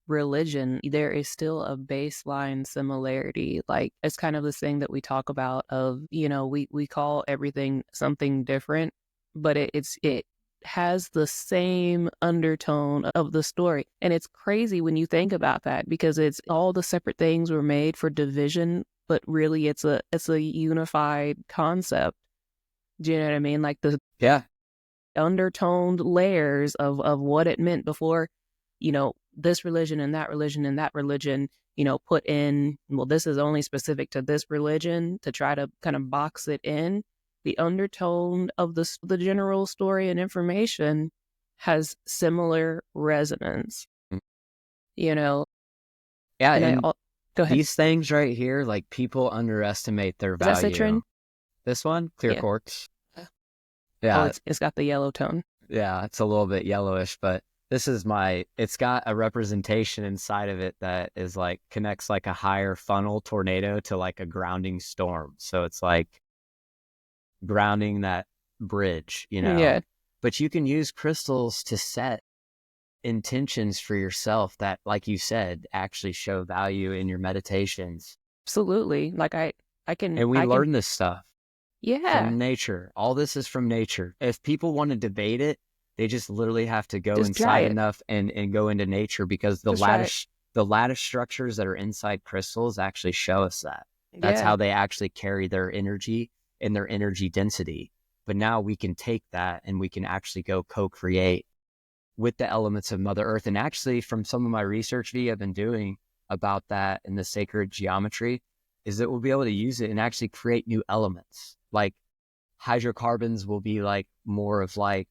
religion, there is still a baseline similarity. Like it's kind of this thing that we talk about of, we call everything something different, but it has the same undertone of the story. And it's crazy when you think about that, because it's all the separate things were made for division, but really it's a unified concept. Do you know what I mean? Like the undertoned layers of what it meant before, this religion and that religion, put in, well, this is only specific to this religion, to try to kind of box it in. The undertone of the general story and information has similar resonance, Yeah, and and go ahead. these things right here, like people underestimate their value. Does that say trend? This one, clear Yeah. quartz. Uh, Oh, Yeah, it's got the yellow tone. yeah, it's a little bit yellowish, but this is it's got a representation inside of it that is like connects like a higher funnel tornado to like a grounding storm. So it's like grounding that bridge, you know. Yeah, But you can use crystals to set intentions for yourself that, like you said, actually show value in your meditations. absolutely. Like And we I can, learn this stuff yeah, from nature. All this is from nature. If people want to debate it, they just literally have to go just try inside it. enough and go into nature, because Just try it. the lattice structures that are inside crystals actually show us that. That's Yeah, how they actually carry their energy and their energy density. But now we can take that and we can actually go co-create with the elements of Mother Earth. And actually, from some of my research I've been doing about that in the sacred geometry, is that we'll be able to use it and actually create new elements. Like hydrocarbons will be like more of like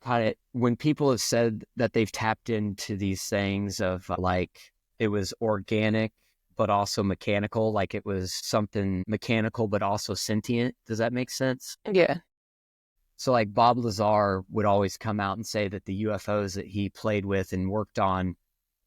kind of when people have said that they've tapped into these things of like it was organic but also mechanical, like it was something mechanical but also sentient. Does that make sense? yeah, So like Bob Lazar would always come out and say that the UFOs that he played with and worked on,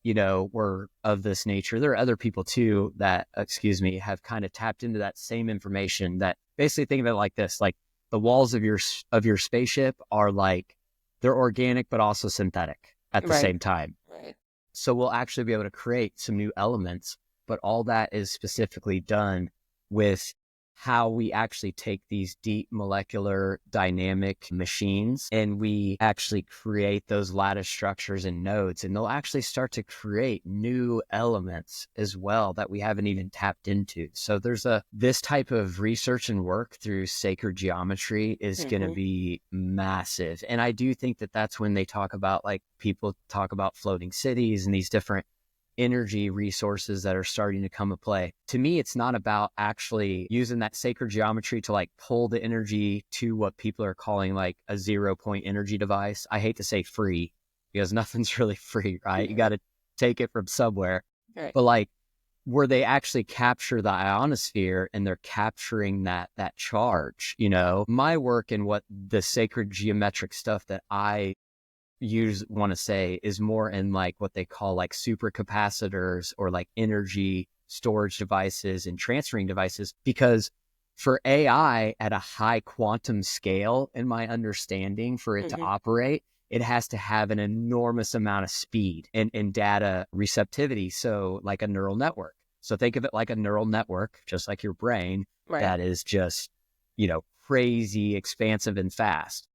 you know, were of this nature. There are other people too that, have kind of tapped into that same information. That basically, think of it like this: like the walls of your spaceship are like they're organic but also synthetic at the right, same time. right. So we'll actually be able to create some new elements, but all that is specifically done with how we actually take these deep molecular dynamic machines and we actually create those lattice structures and nodes, and they'll actually start to create new elements as well that we haven't even tapped into. So this type of research and work through sacred geometry is going to Hmm. be massive. And I do think that that's when they talk about, like, people talk about floating cities and these different energy resources that are starting to come to play. To me, it's not about actually using that sacred geometry to like pull the energy to what people are calling like a 0 point energy device. I hate to say free, because nothing's really free, right? You got to take it from somewhere. Right. But like where they actually capture the ionosphere and they're capturing that charge, you know. My work and what the sacred geometric stuff that I want to say is more in like what they call like supercapacitors or like energy storage devices and transferring devices. Because for AI at a high quantum scale, in my understanding, for it to Hmm. operate, it has to have an enormous amount of speed and data receptivity. So like a neural network. So think of it like a neural network, just like your brain, Right. that is just, crazy expansive and fast.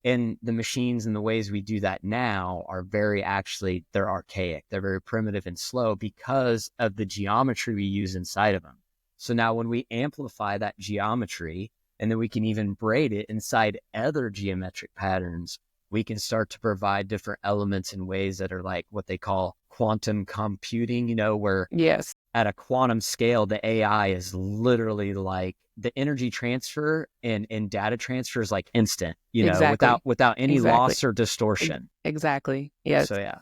And the machines and the ways we do that now are they're archaic. They're very primitive and slow because of the geometry we use inside of them. So now when we amplify that geometry and then we can even braid it inside other geometric patterns, we can start to provide different elements in ways that are like what they call quantum computing, where Yes, at a quantum scale, the AI is literally like the energy transfer and data transfer is like instant, exactly. without any Exactly. loss or distortion. Exactly. Yes. So yeah,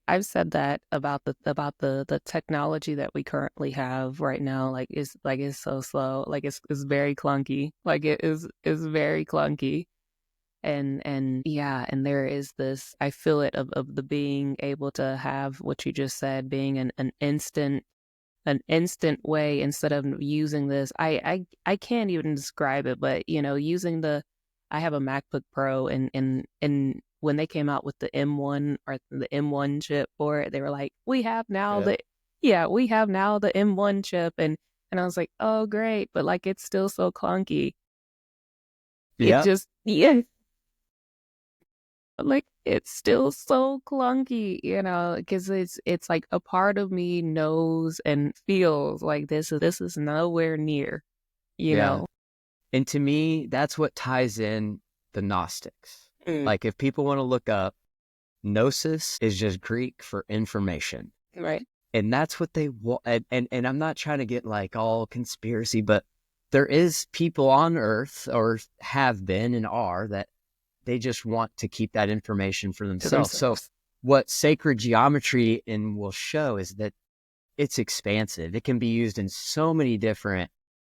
I've said that about the technology that we currently have right now, like it's so slow, like it's very clunky, like it is very clunky, and yeah, and there is this, I feel it of the being able to have what you just said, being an instant way instead of using this. I can't even describe it, but using I have a MacBook Pro, and when they came out with the M1 or the M1 chip for it, they were like, yeah, we have now the M1 chip, and I was like, oh great, but like it's still so clunky. It yeah, just, yeah, like it's still so clunky, because it's like a part of me knows and feels like this is nowhere near, you yeah. know. And to me, that's what ties in the Gnostics. Mm. Like if people want to look up, gnosis is just Greek for information. Right. And that's what they want. And I'm not trying to get like all conspiracy, but there is people on earth, or have been and are, that they just want to keep that information for To themselves. So themselves. what sacred geometry will show is that it's expansive. It can be used in so many different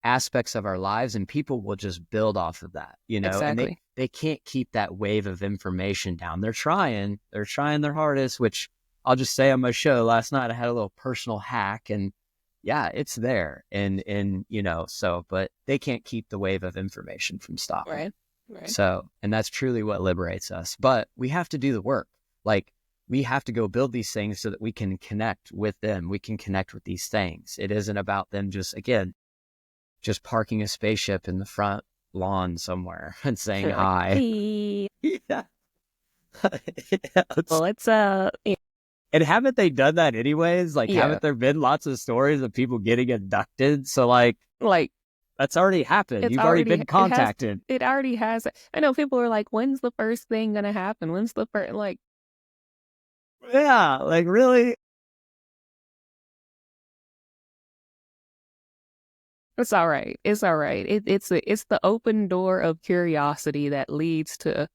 aspects of our lives, and people will just build off of that, and Exactly. they can't keep that wave of information down. They're trying their hardest, which I'll just say on my show last night, I had a little personal hack, and yeah, it's there. And so, but they can't keep the wave of information from stopping. Right. Right. So, and that's truly what liberates us. But we have to do the work. Like, we have to go build these things so that we can connect with them. We can connect with these things. It isn't about them just parking a spaceship in the front lawn somewhere and saying You're like, hi. "Hey." Yeah. Well, it's And haven't they done that anyways? Like, yeah, haven't there been lots of stories of people getting abducted? So, like, like that's already happened. it's You've already already been contacted. it already has. I know people are like, when's the first thing gonna happen? When's the first like? Yeah, like, really? It's all right. It's all right. It's the open door of curiosity that leads to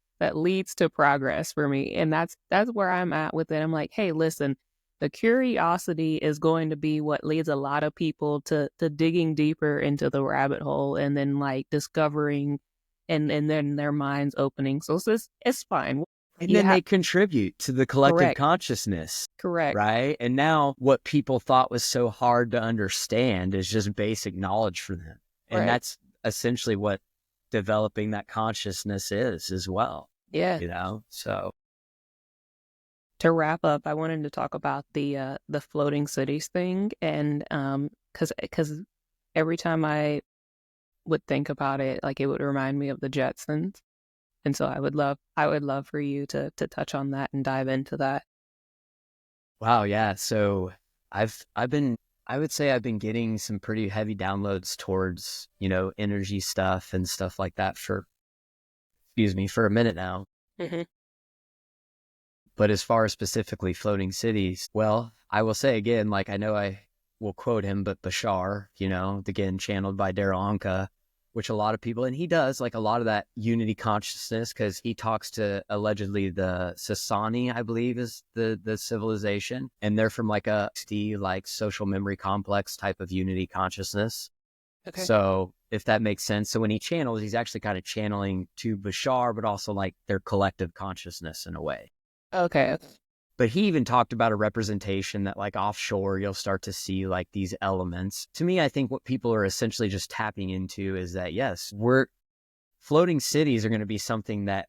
progress for me, and that's where I'm at with it. I'm like, hey, listen, the curiosity is going to be what leads a lot of people to digging deeper into the rabbit hole, and then like discovering, and then their minds opening. So it's fine. And You then have they contribute to the collective correct, consciousness, correct, right? And now what people thought was so hard to understand is just basic knowledge for them. And right, that's essentially what developing that consciousness is as well, yeah. So To wrap up, I wanted to talk about the floating cities thing, and because every time I would think about it, like it would remind me of the Jetsons, and so I would love for you to touch on that and dive into that. wow, yeah. So I've been I would say I've been getting some pretty heavy downloads towards, energy stuff and stuff like that for a minute now. Hmm. But as far as specifically floating cities, well, I will say again, like, I know I will quote him, but Bashar, again, channeled by Daryl Anka, which a lot of people, and he does like a lot of that unity consciousness, because he talks to allegedly the Sasani, I believe is the civilization. And they're from like a like social memory complex type of unity consciousness. Okay. So if that makes sense. So when he channels, he's actually kind of channeling to Bashar, but also like their collective consciousness in a way. Okay. But he even talked about a representation that like offshore, you'll start to see like these elements. To me, I think what people are essentially just tapping into is that, yes, floating cities are going to be something that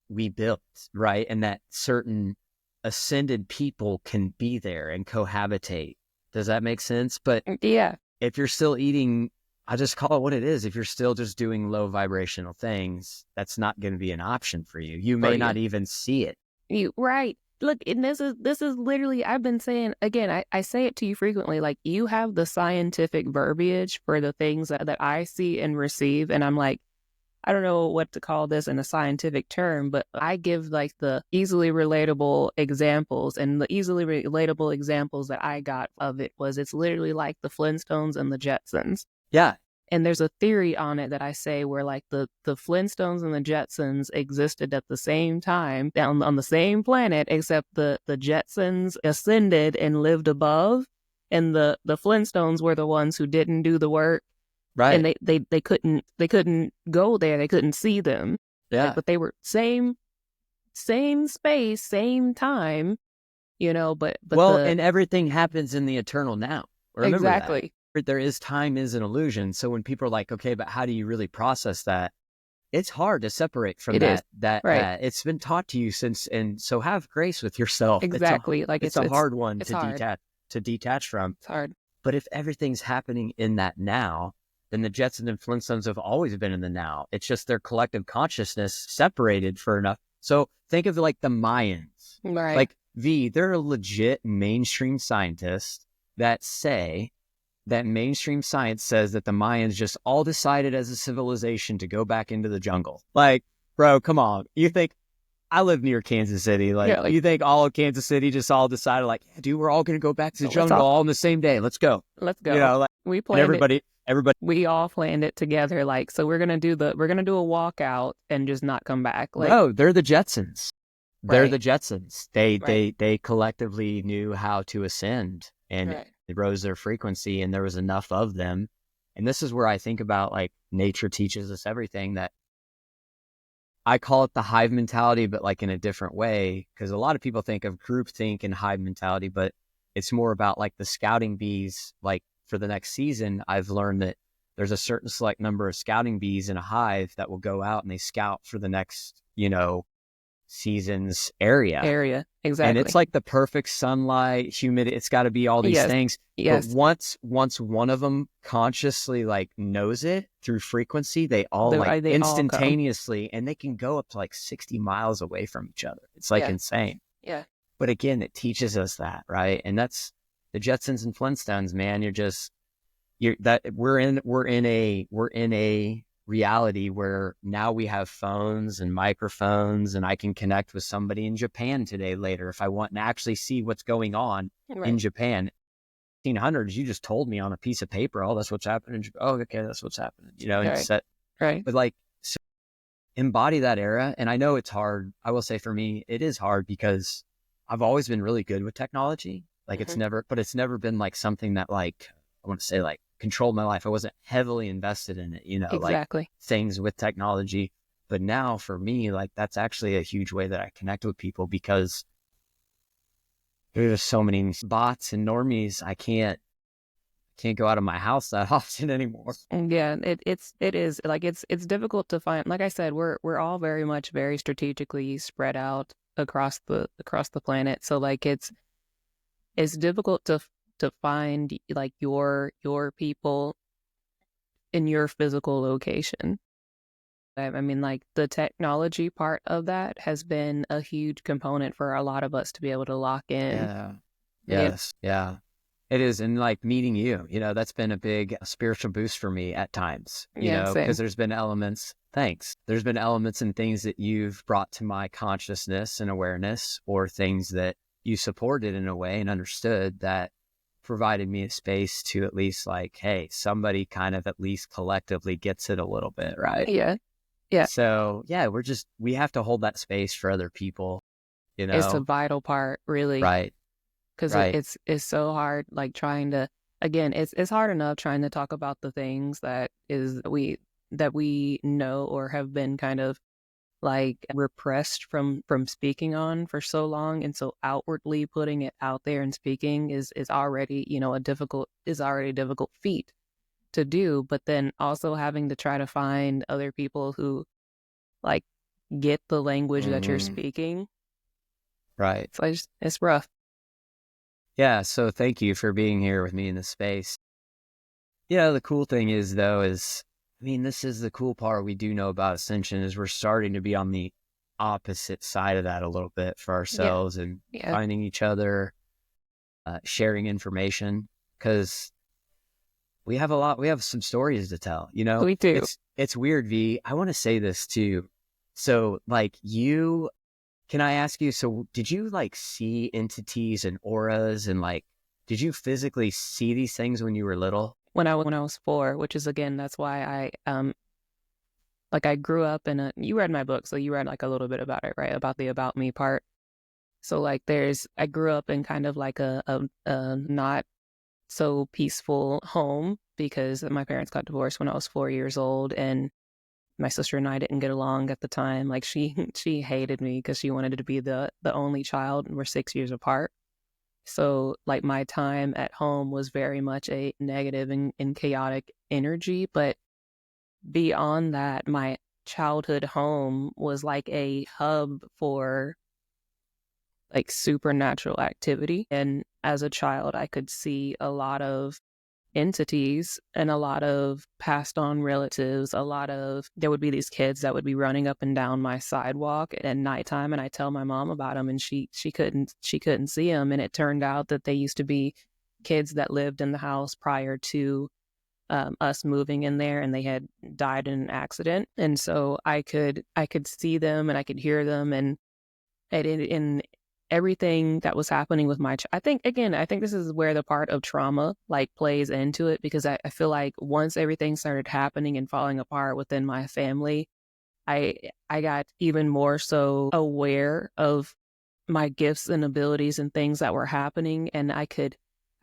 we built, right? And that certain ascended people can be there and cohabitate. Does that make sense? But Yeah. if you're still eating, I just call it what it is. If you're still just doing low vibrational things, that's not going to be an option for you. You For may you. not even see it. You right. Look, and this is literally, I've been saying again, I say it to you frequently, like you have the scientific verbiage for the things that I see and receive, and I'm like, I don't know what to call this in a scientific term, but I give like the easily relatable examples, and the easily relatable examples that I got of it was it's literally like the Flintstones and the Jetsons. Yeah. And there's a theory on it that I say where like the Flintstones and the Jetsons existed at the same time down on the same planet, except the Jetsons ascended and lived above, and the Flintstones were the ones who didn't do the work, and Right. they couldn't go there, they couldn't see them, Yeah. but they were same space, same time, but Well, the and everything happens in the eternal now. Remember that. exactly Time is an illusion. So when people are like, okay, but how do you really process that? It's hard to separate from it is right. that it's been taught to you since, and so have grace with yourself. Exactly, like It's a hard one it's to hard. detach from. It's hard. But if everything's happening in that now, then the Jetsons and Flintstones have always been in the now. It's just their collective consciousness separated for enough. So think of it like the Mayans. Right. Like they're a legit mainstream scientist that say that mainstream science says that the Mayans just all decided as a civilization to go back into the jungle. Like, bro, come on. You think I live near Kansas City? Like, Yeah, like you think all of Kansas City just all decided, like, yeah, dude, we're all going to go back to the so let's jungle all all on the same day. Let's go. let's go. Like, We and planned it. everybody. We all planned it together. Like, so we're gonna do a walkout and just not come back. Like, No, they're the Jetsons. They're the right, Jetsons. They right, they collectively knew how to ascend, and right. it rose their frequency, and there was enough of them. And this is where I think about like nature teaches us everything, that I call it the hive mentality, but like in a different way, because a lot of people think of groupthink and hive mentality, but it's more about like the scouting bees. Like for the next season, I've learned that there's a certain select number of scouting bees in a hive that will go out and they scout for the next, season's area. Area. And it's Exactly. like the perfect sunlight, humidity. It's got to be all these Yes. things. But Yes. once one of them consciously like knows it through frequency, they all like They all come. instantaneously, and they can go up to like 60 miles away from each other. It's like Yeah. insane. Yeah. But again, it teaches us that, right? And that's the Jetsons and Flintstones, man. We're in a reality where now we have phones and microphones, and I can connect with somebody in Japan today later if I want to actually see what's going on in Right. Japan. 1800s, you just told me on a piece of paper, oh, that's what's happening in Japan. Oh, okay, that's what's happening, and Right. set. Right. But like, so embody that era. And I know it's hard. I will say for me, it is hard because I've always been really good with technology. Like Hmm. it's never been like something that like, I want to say like controlled my life. I wasn't heavily invested in it, like Exactly. things with technology. But now for me, like that's actually a huge way that I connect with people, because there's so many bots and normies. I can't go out of my house that often anymore. Yeah, it is like it's difficult to find. Like I said, we're all very much very strategically spread out across the planet. So like it's difficult to find like your people in your physical location. I mean, like the technology part of that has been a huge component for a lot of us to be able to lock in. Yeah. Yeah, Yes. Yeah. It is. And like meeting you, that's been a big spiritual boost for me at times, yeah, because same. there's been elements and things that you've brought to my consciousness and awareness, or things that you supported in a way and understood, that provided me a space to at least like, hey, somebody kind of at least collectively gets it a little bit. Right. Yeah, yeah. So yeah, we have to hold that space for other people, you It's a know? vital part, really, Right. because Right. it's so hard. Like trying to again, it's hard enough trying to talk about the things that we know or have been kind of like repressed from speaking on for so long, and so outwardly putting it out there and speaking is already a difficult feat to do, but then also having to try to find other people who like get the language that you're Mhm. speaking. Right. It's like it's rough. Yeah. So thank you for being here with me in this space. Yeah. The cool thing is, though, I mean, this is the cool part we do know about ascension, is we're starting to be on the opposite side of that a little bit for Yeah, ourselves, and yeah, finding each other, sharing information, because we have some stories to tell, we do. it's weird. I want to say this too. So like can I ask you, so did you like see entities and auras, and like, did you physically see these things when you were little? When I was 4, which is again that's why I grew up in a you read my book, so you read like a little bit about it, right? About the about me part. So like I grew up in kind of like a not so peaceful home because my parents got divorced when I was 4 years old, and my sister and I didn't get along at the time. Like she hated me because she wanted to be the only child, and we're 6 years apart. So like my time at home was very much a negative and chaotic energy. But beyond that, my childhood home was like a hub for like supernatural activity. And as a child, I could see a lot of entities and a lot of passed on relatives. There would be these kids that would be running up and down my sidewalk at nighttime, and I tell my mom about them, and she couldn't see them. And it turned out that they used to be kids that lived in the house prior to us moving in there, and they had died in an accident. And so I could see them and I could hear them, and in everything that was happening with I think again, I think this is where the part of trauma like plays into it, because I feel like once everything started happening and falling apart within my family, I I got even more so aware of my gifts and abilities and things that were happening, and I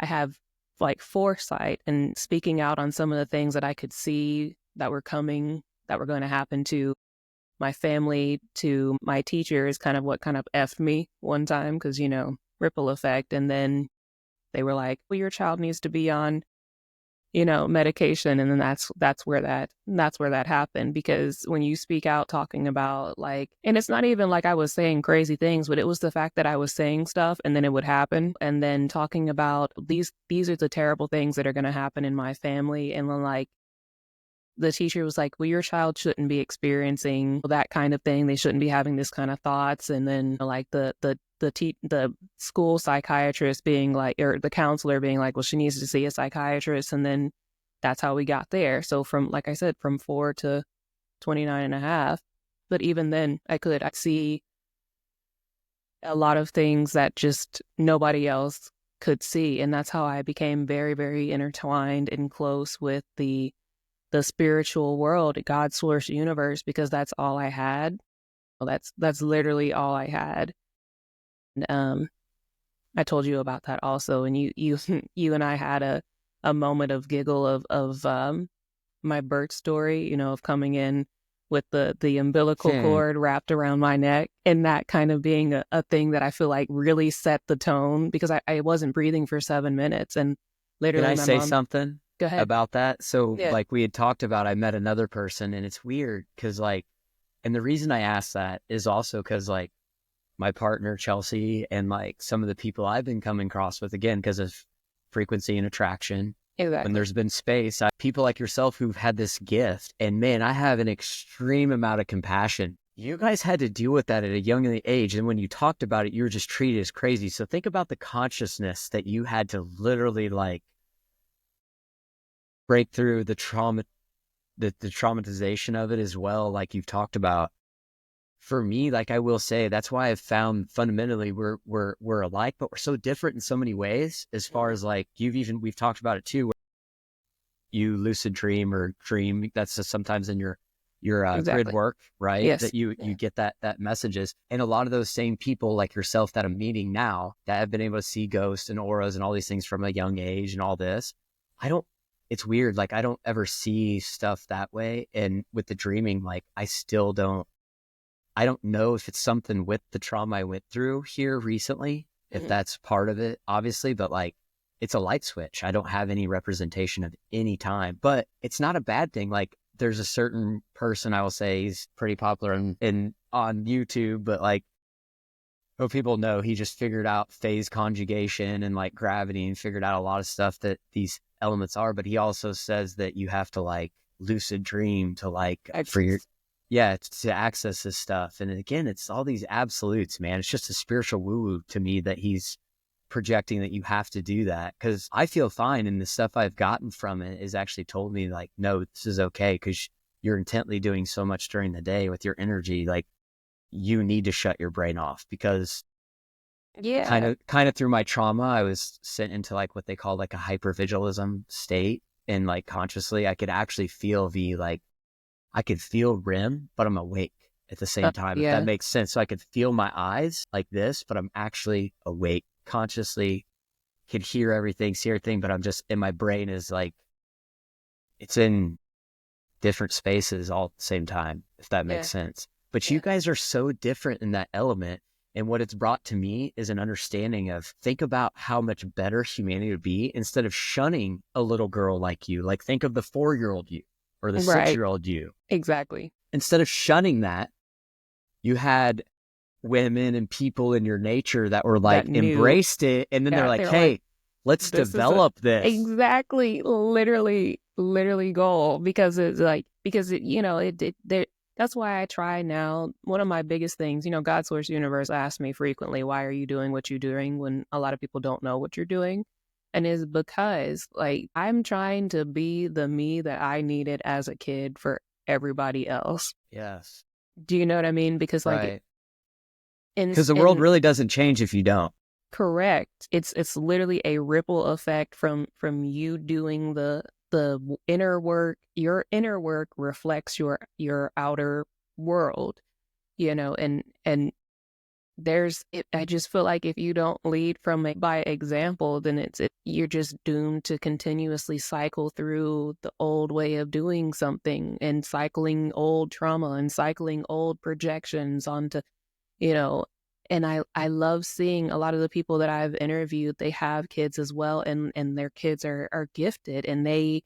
have like foresight and speaking out on some of the things that I could see that were coming, that were going to happen to my family, to my teacher, is kind of what kind of effed me one time, because, ripple effect. And then they were like, well, your child needs to be on, medication. And then that's where that happened. Because when you speak out talking about, like, and it's not even like I was saying crazy things, but it was the fact that I was saying stuff and then it would happen. And then talking about these are the terrible things that are going to happen in my family. And then, like, the teacher was like, well, your child shouldn't be experiencing that kind of thing. They shouldn't be having this kind of thoughts. And then, like, the school psychiatrist being like, or the counselor being like, well, she needs to see a psychiatrist. And then that's how we got there. So from, like I said, from 4 to 29 and a half. But even then I see a lot of things that just nobody else could see. And that's how I became very, very intertwined and close with the spiritual world, God's source universe, because that's all I had. Well, that's literally all I had. And, I told you about that also, and you you and I had a moment of giggle of my birth story, of coming in with the umbilical Hmm. cord wrapped around my neck, and that kind of being a thing that I feel like really set the tone, because I wasn't breathing for 7 minutes, and Can literally I my say mom, something go ahead. about that? So, Yeah, like we had talked about, I met another person, and it's weird because, like, and the reason I asked that is also because, like, my partner, Chelsea, and like some of the people I've been coming across with, again, because of frequency and attraction, when exactly. there's been space, people like yourself who've had this gift, and man, I have an extreme amount of compassion. You guys had to deal with that at a young age. And when you talked about it, you were just treated as crazy. So think about the consciousness that you had to literally like break through the trauma, the traumatization of it as well, like you've talked about. For me, like I will say, that's why I've found fundamentally we're alike, but we're so different in so many ways. As far Mhm. as like we've talked about it too. Where you lucid dream or dream, that's just sometimes in your grid Exactly. work, right? Yes. That you Yeah. get that messages, and a lot of those same people like yourself that I'm meeting now that have been able to see ghosts and auras and all these things from a young age and all this. I don't. It's weird. Like I don't ever see stuff that way, and with the dreaming, like I still don't. I don't know if it's something with the trauma I went through here recently, if Mhm. that's part of it, obviously, but like it's a light switch. I don't have any representation of any time, but it's not a bad thing. Like there's a certain person I will say he's pretty popular in on YouTube, but like oh, people know he just figured out phase conjugation and like gravity and figured out a lot of stuff that these elements are. But he also says that you have to like lucid dream to like for your Access. yeah, to access this stuff. And again, it's all these absolutes, man. It's just a spiritual woo-woo to me that he's projecting that you have to do that. Cause I feel fine. And the stuff I've gotten from it is actually told me like, no, this is okay. Cause you're intently doing so much during the day with your energy. Like you need to shut your brain off because kind Yeah. of kind of through my trauma, I was sent into like what they call like a hypervigilism state. And like consciously I could actually feel the like I could feel REM, but I'm awake at the same time, if that Yeah. makes sense. So I could feel my eyes like this, but I'm actually awake, consciously can hear everything, see everything, but I'm just, and my brain is like, it's in different spaces all at the same time, if that makes Yeah. sense. But you Yeah. guys are so different in that element. And what it's brought to me is an understanding of think about how much better humanity would be instead of shunning a little girl like you. Like think of the 4-year-old you or the Right. 6-year-old you. Exactly. Instead of shunning that, you had women and people in your nature that were That like knew. embraced it. And then they're Yeah. like, They're like, hey, let's this is a develop this. exactly, literally goal, because it's like, because that's why I try now. One of my biggest things, God Source Universe asks me frequently, why are you doing what you're doing when a lot of people don't know what you're doing? And is because, like, I'm trying to be the me that I needed as a kid for everybody else. Yes. Do you know what I mean? Because, like, Right. in Because the world in really doesn't change if you don't. correct. It's literally a ripple effect from you doing the inner work. Your inner work reflects your outer world, and I just feel like if you don't lead from by example, then you're just doomed to continuously cycle through the old way of doing something and cycling old trauma and cycling old projections onto, you know, and I love seeing a lot of the people that I've interviewed, they have kids as well, and their kids are gifted, and they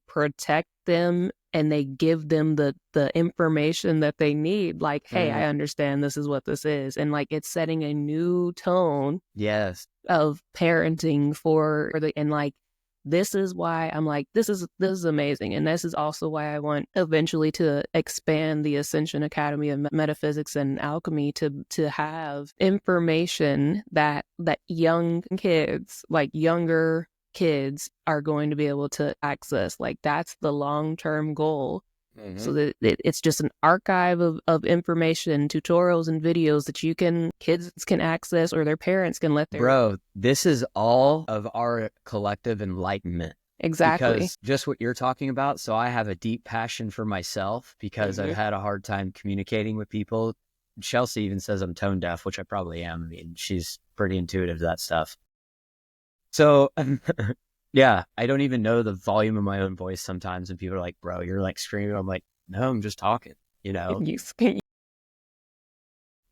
protect them and they give them the information that they need, like, hey, I understand this is what this is, and like it's setting a new tone Yes. of parenting for the, and like this is why I'm like, this is amazing, and this is also why I want eventually to expand the Ascension Academy of Metaphysics and Alchemy to have information that young kids, like younger kids, are going to be able to access. Like that's the long-term goal. So that it's just an archive of information, tutorials, and videos that kids can access, or their parents can let their... Bro, this is all of our collective enlightenment. Exactly. Because just what you're talking about, so I have a deep passion for myself because I've had a hard time communicating with people. Chelsea even says I'm tone deaf, which I probably am. I mean, she's pretty intuitive to that stuff. So yeah, I don't even know the volume of my own voice sometimes, and people are like, bro, you're like screaming. I'm like, no, I'm just talking, you know?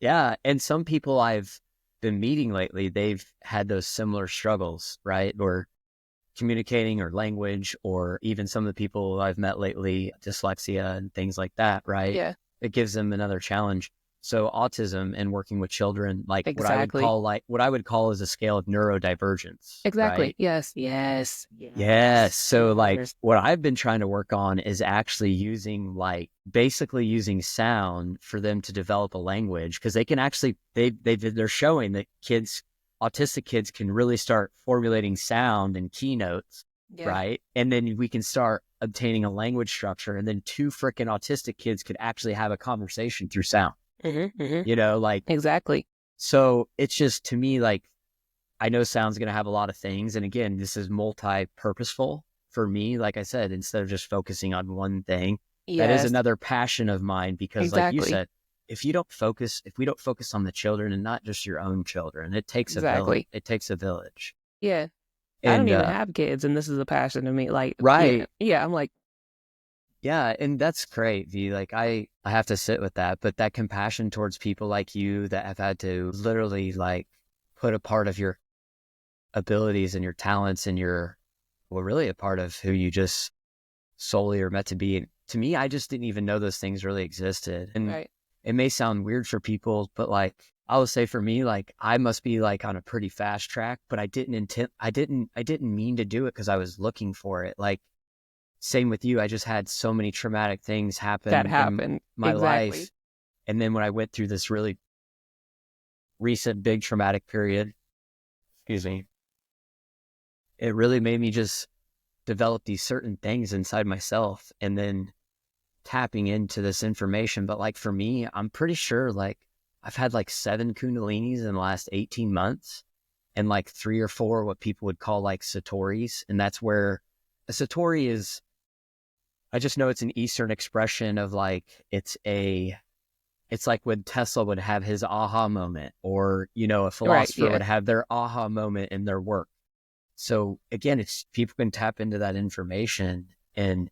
Yeah. And some people I've been meeting lately, they've had those similar struggles, right? Or communicating or language, or even some of the people I've met lately, dyslexia and things like that, right? Yeah. It gives them another challenge. So autism and working with children, like Exactly. what I would call is a scale of neurodivergence. Exactly. Right? Yes. Yes. So like what I've been trying to work on is actually basically using sound for them to develop a language, because they can actually, they're showing that autistic kids can really start formulating sound and keynotes, right? And then we can start obtaining a language structure, and then two freaking autistic kids could actually have a conversation through sound. You know, like, exactly. So it's just, to me, like, I know sound's going to have a lot of things. And again, this is multi-purposeful for me. Like I said, instead of just focusing on one thing, that is another passion of mine, because like you said, if we don't focus on the children, and not just your own children, it takes a village. It takes a village. Yeah. And I don't even have kids, and this is a passion to me. Like, right. Yeah. I'm like, yeah. And that's great, V. Like I have to sit with that, but that compassion towards people like you that have had to literally like put a part of your abilities and your talents and really a part of who you just solely are meant to be. And to me, I just didn't even know those things really existed. And it may sound weird for people, but like, I would say for me, like, I must be like on a pretty fast track, but I didn't mean to do it because I was looking for it. Like, same with you. I just had so many traumatic things happen in my life. And then when I went through this really recent big traumatic period, excuse me, it really made me just develop these certain things inside myself, and then tapping into this information. But like for me, I'm pretty sure like I've had like 7 Kundalinis in the last 18 months, and like 3 or 4 what people would call like Satoris. And that's where a Satori is, I just know it's an Eastern expression of like, it's like when Tesla would have his aha moment, or, you know, a philosopher would have their aha moment in their work. So again, it's people can tap into that information. And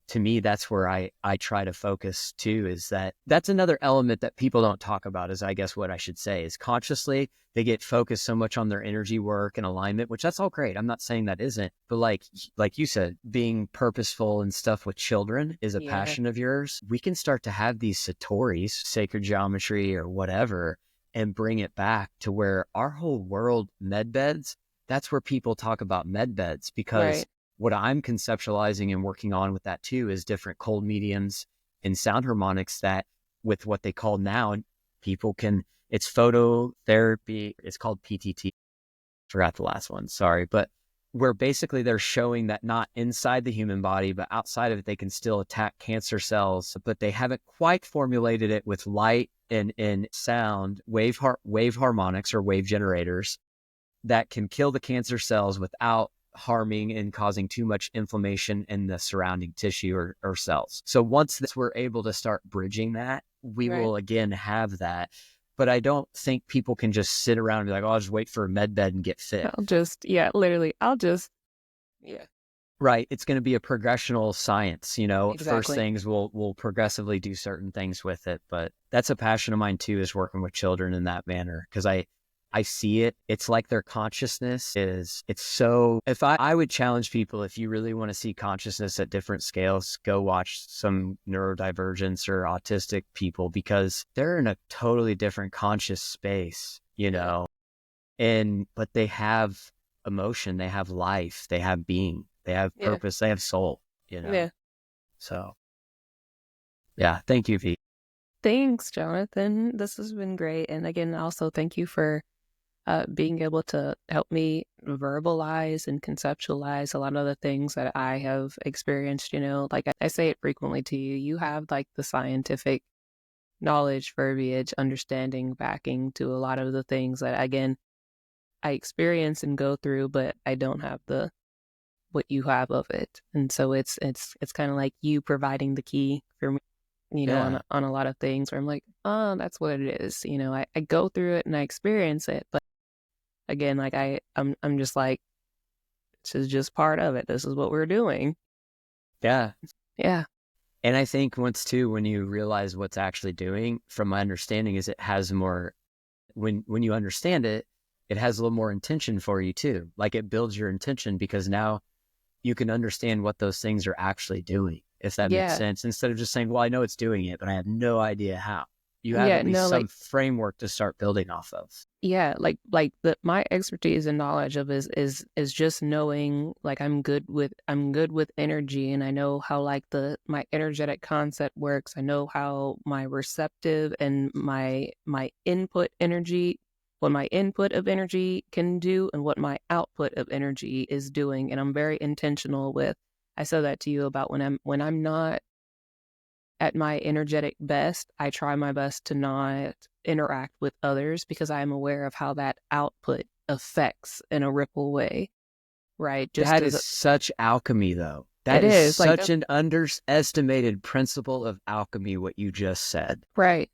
to me, that's where I try to focus too, is that's another element that people don't talk about, is I guess what I should say is consciously they get focused so much on their energy work and alignment, which that's all great. I'm not saying that isn't, but like you said, being purposeful and stuff with children is a passion of yours. We can start to have these Satoris, sacred geometry or whatever, and bring it back to where our whole world, med beds, that's where people talk about med beds, because what I'm conceptualizing and working on with that too is different cold mediums and sound harmonics that, with what they call now, people can, it's phototherapy. It's called PTT. Forgot the last one. Sorry. But where basically they're showing that not inside the human body, but outside of it, they can still attack cancer cells, but they haven't quite formulated it with light and sound, wave harmonics or wave generators that can kill the cancer cells without harming and causing too much inflammation in the surrounding tissue or cells. So once we're able to start bridging that, we will again have that. but I don't think people can just sit around and be like, oh, I'll just wait for a med bed and get fit. Yeah, Right. It's going to be a progressional science. First exactly. things will progressively do certain things with it. But that's a passion of mine too, is working with children in that manner. Because I see it. It's like their consciousness it's so, if I would challenge people, if you really want to see consciousness at different scales, go watch some neurodivergence or autistic people, because they're in a totally different conscious space, Yeah, but they have emotion, they have life, they have being, they have yeah, purpose, they have soul, yeah. So yeah, thank you, V. Thanks, Jonathan. This has been great. And again, also thank you for being able to help me verbalize and conceptualize a lot of the things that I have experienced. Like I say it frequently to you, you have like the scientific knowledge, verbiage, understanding, backing to a lot of the things that, again, I experience and go through, but I don't have the what you have of it. And so it's kind of like you providing the key for me, Yeah. on a lot of things where I'm like, oh, that's what it is. I go through it and I experience it, but again, like I'm just like, this is just part of it. This is what we're doing. Yeah. Yeah. And I think once too, when you realize what's actually doing, from my understanding, is it has more, when you understand it, it has a little more intention for you too. Like it builds your intention, because now you can understand what those things are actually doing, if that makes Yeah. sense. Instead of just saying, well, I know it's doing it, but I have no idea how. You have Yeah. at least No, some like, framework to start building off of. yeah, like my expertise and knowledge of is just knowing, like, I'm good with energy, and I know how like my energetic concept works. I know how my receptive and my input energy, what my input of energy can do and what my output of energy is doing. And I'm very intentional with, I said that to you about when I'm not at my energetic best, I try my best to not interact with others, because I am aware of how that output affects in a ripple way, right? Just That as is such alchemy, though. it That is is like, such an underestimated principle of alchemy, what you just said. right.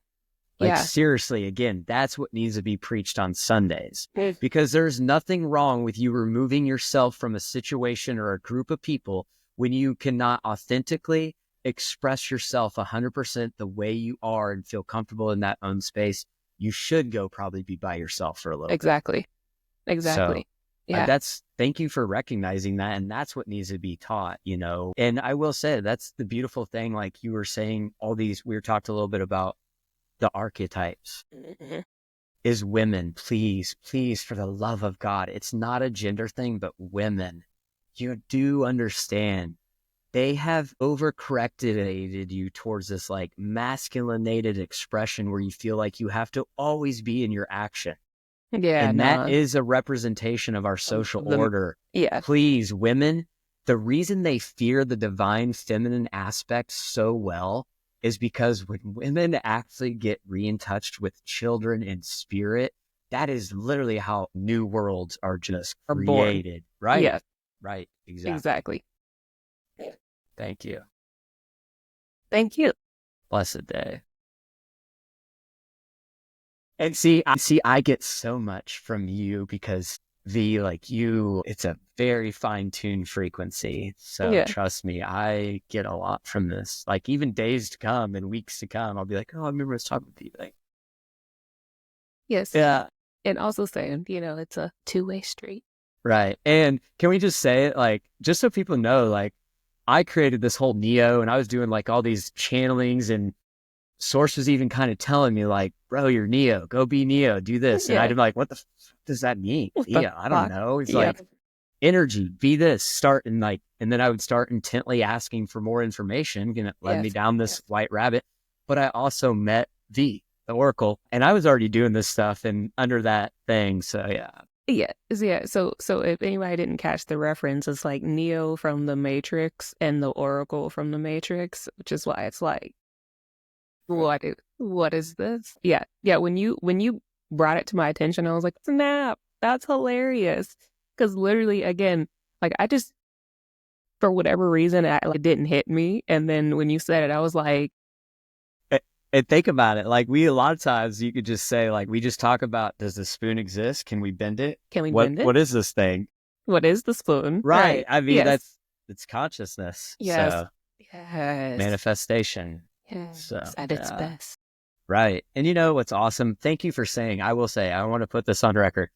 Like, Yeah. seriously, again, that's what needs to be preached on Sundays, Mm. because there's nothing wrong with you removing yourself from a situation or a group of people when you cannot authentically express yourself 100% the way you are and feel comfortable in that own space. You should go probably be by yourself for a little bit. Exactly. So Exactly. Yeah. thank you for recognizing that. And that's what needs to be taught. And I will say, that's the beautiful thing. Like you were saying, we were talked a little bit about the archetypes, Mhm. is women. Please, please, for the love of God, it's not a gender thing, but women, you do understand, they have overcorrected you towards this like masculinated expression where you feel like you have to always be in your action. Yeah. And that No. is a representation of our social Of them. order. Yeah. Please, women, the reason they fear the divine feminine aspect so well is because when women actually get in touch with children in spirit, that is literally how new worlds are just Are born. created. Right? Yeah. Right. Exactly. Exactly. Yeah. Thank you. Thank you. Blessed day. And I get so much from you because like it's a very fine-tuned frequency. So Yeah. trust me, I get a lot from this. Like even days to come and weeks to come, I'll be like, oh, I remember I was talking with you. Like, Yes. yeah, And also saying, it's a two-way street. right. And can we just say it, like, just so people know, like, I created this whole Neo, and I was doing like all these channelings, and Source was even kind of telling me like, bro, you're Neo, go be Neo, do this. And I'd Yeah. be like, what the does that mean? What the Neo, I don't fuck? know. It's Yeah. like energy, be this, start, and then I would start intently asking for more information, and it led me Yes. down this white rabbit. But I also met V, the Oracle, and I was already doing this stuff and under that thing. So yeah. Yeah, yeah. So if anybody didn't catch the reference, it's like Neo from the Matrix and the Oracle from the Matrix, which is why it's like, what is this? Yeah, yeah. When you brought it to my attention, I was like, snap, that's hilarious. Because literally, again, like I just, for whatever reason, it didn't hit me, and then when you said it, I was like, And think about it. Like a lot of times you could just say, like, we just talk about, does the spoon exist? Can we bend it? Can we What bend it? what is this thing? What is the spoon? Right. Right. I mean, Yes. it's consciousness. Yes. So Yes. manifestation. So Yes. At its yeah. best. Right. And you know what's awesome? Thank you for saying, I will say, I want to put this on record.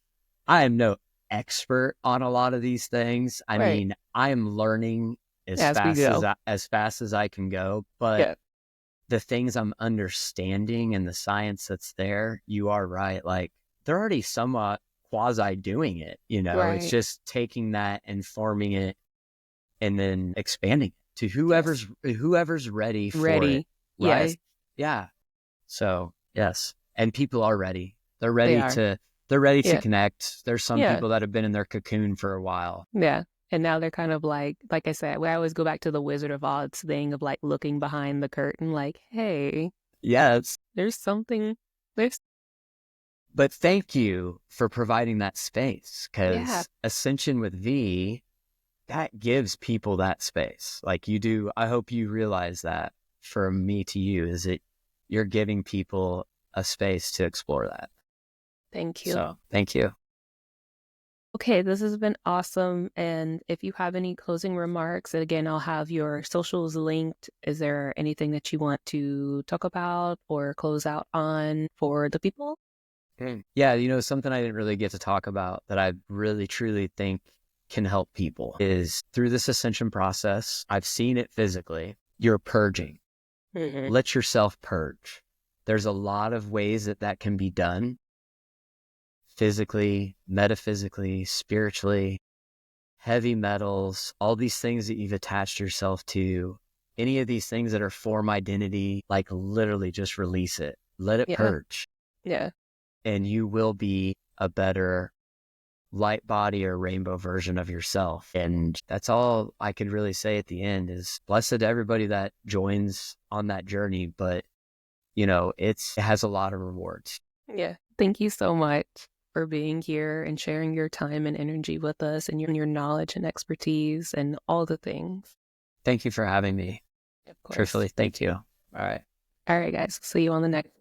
I am no expert on a lot of these things. I Right. mean, I am learning As we go. as fast as I can go, but Yeah. the things I'm understanding and the science that's there, you are right. Like they're already somewhat quasi doing it, you know, it's Right. just taking that and forming it and then expanding it to Yes. whoever's ready for it. Ready. Yes. Right. Yeah. So yes. And people are ready. They are. They're ready to Yeah. connect. There's some Yeah. people that have been in their cocoon for a while. Yeah. And now they're kind of like I said, we always go back to the Wizard of Oz thing of like looking behind the curtain, like, hey, Yes. there's something, there's, But thank you for providing that space yeah, because Ascension with V, that gives people that space. Like you do. I hope you realize that from me to you is that you're giving people a space to explore that. thank you. So thank you. Okay, this has been awesome. And if you have any closing remarks, and again, I'll have your socials linked. Is there anything that you want to talk about or close out on for the people? Yeah, you know, something I didn't really get to talk about that I really truly think can help people is through this ascension process, I've seen it physically. You're purging. Mm-hmm. Let yourself purge. There's a lot of ways that can be done physically, metaphysically, spiritually, heavy metals, all these things that you've attached yourself to, any of these things that are form identity, like literally just release it. Let it Yeah, purge. yeah. And you will be a better light body or rainbow version of yourself. And that's all I could really say at the end is blessed to everybody that joins on that journey. But, you know, it has a lot of rewards. Yeah. Thank you so much for being here and sharing your time and energy with us and your knowledge and expertise and all the things. Thank you for having me. Of course. Truthfully, thank you. All right. All right, guys. See you on the next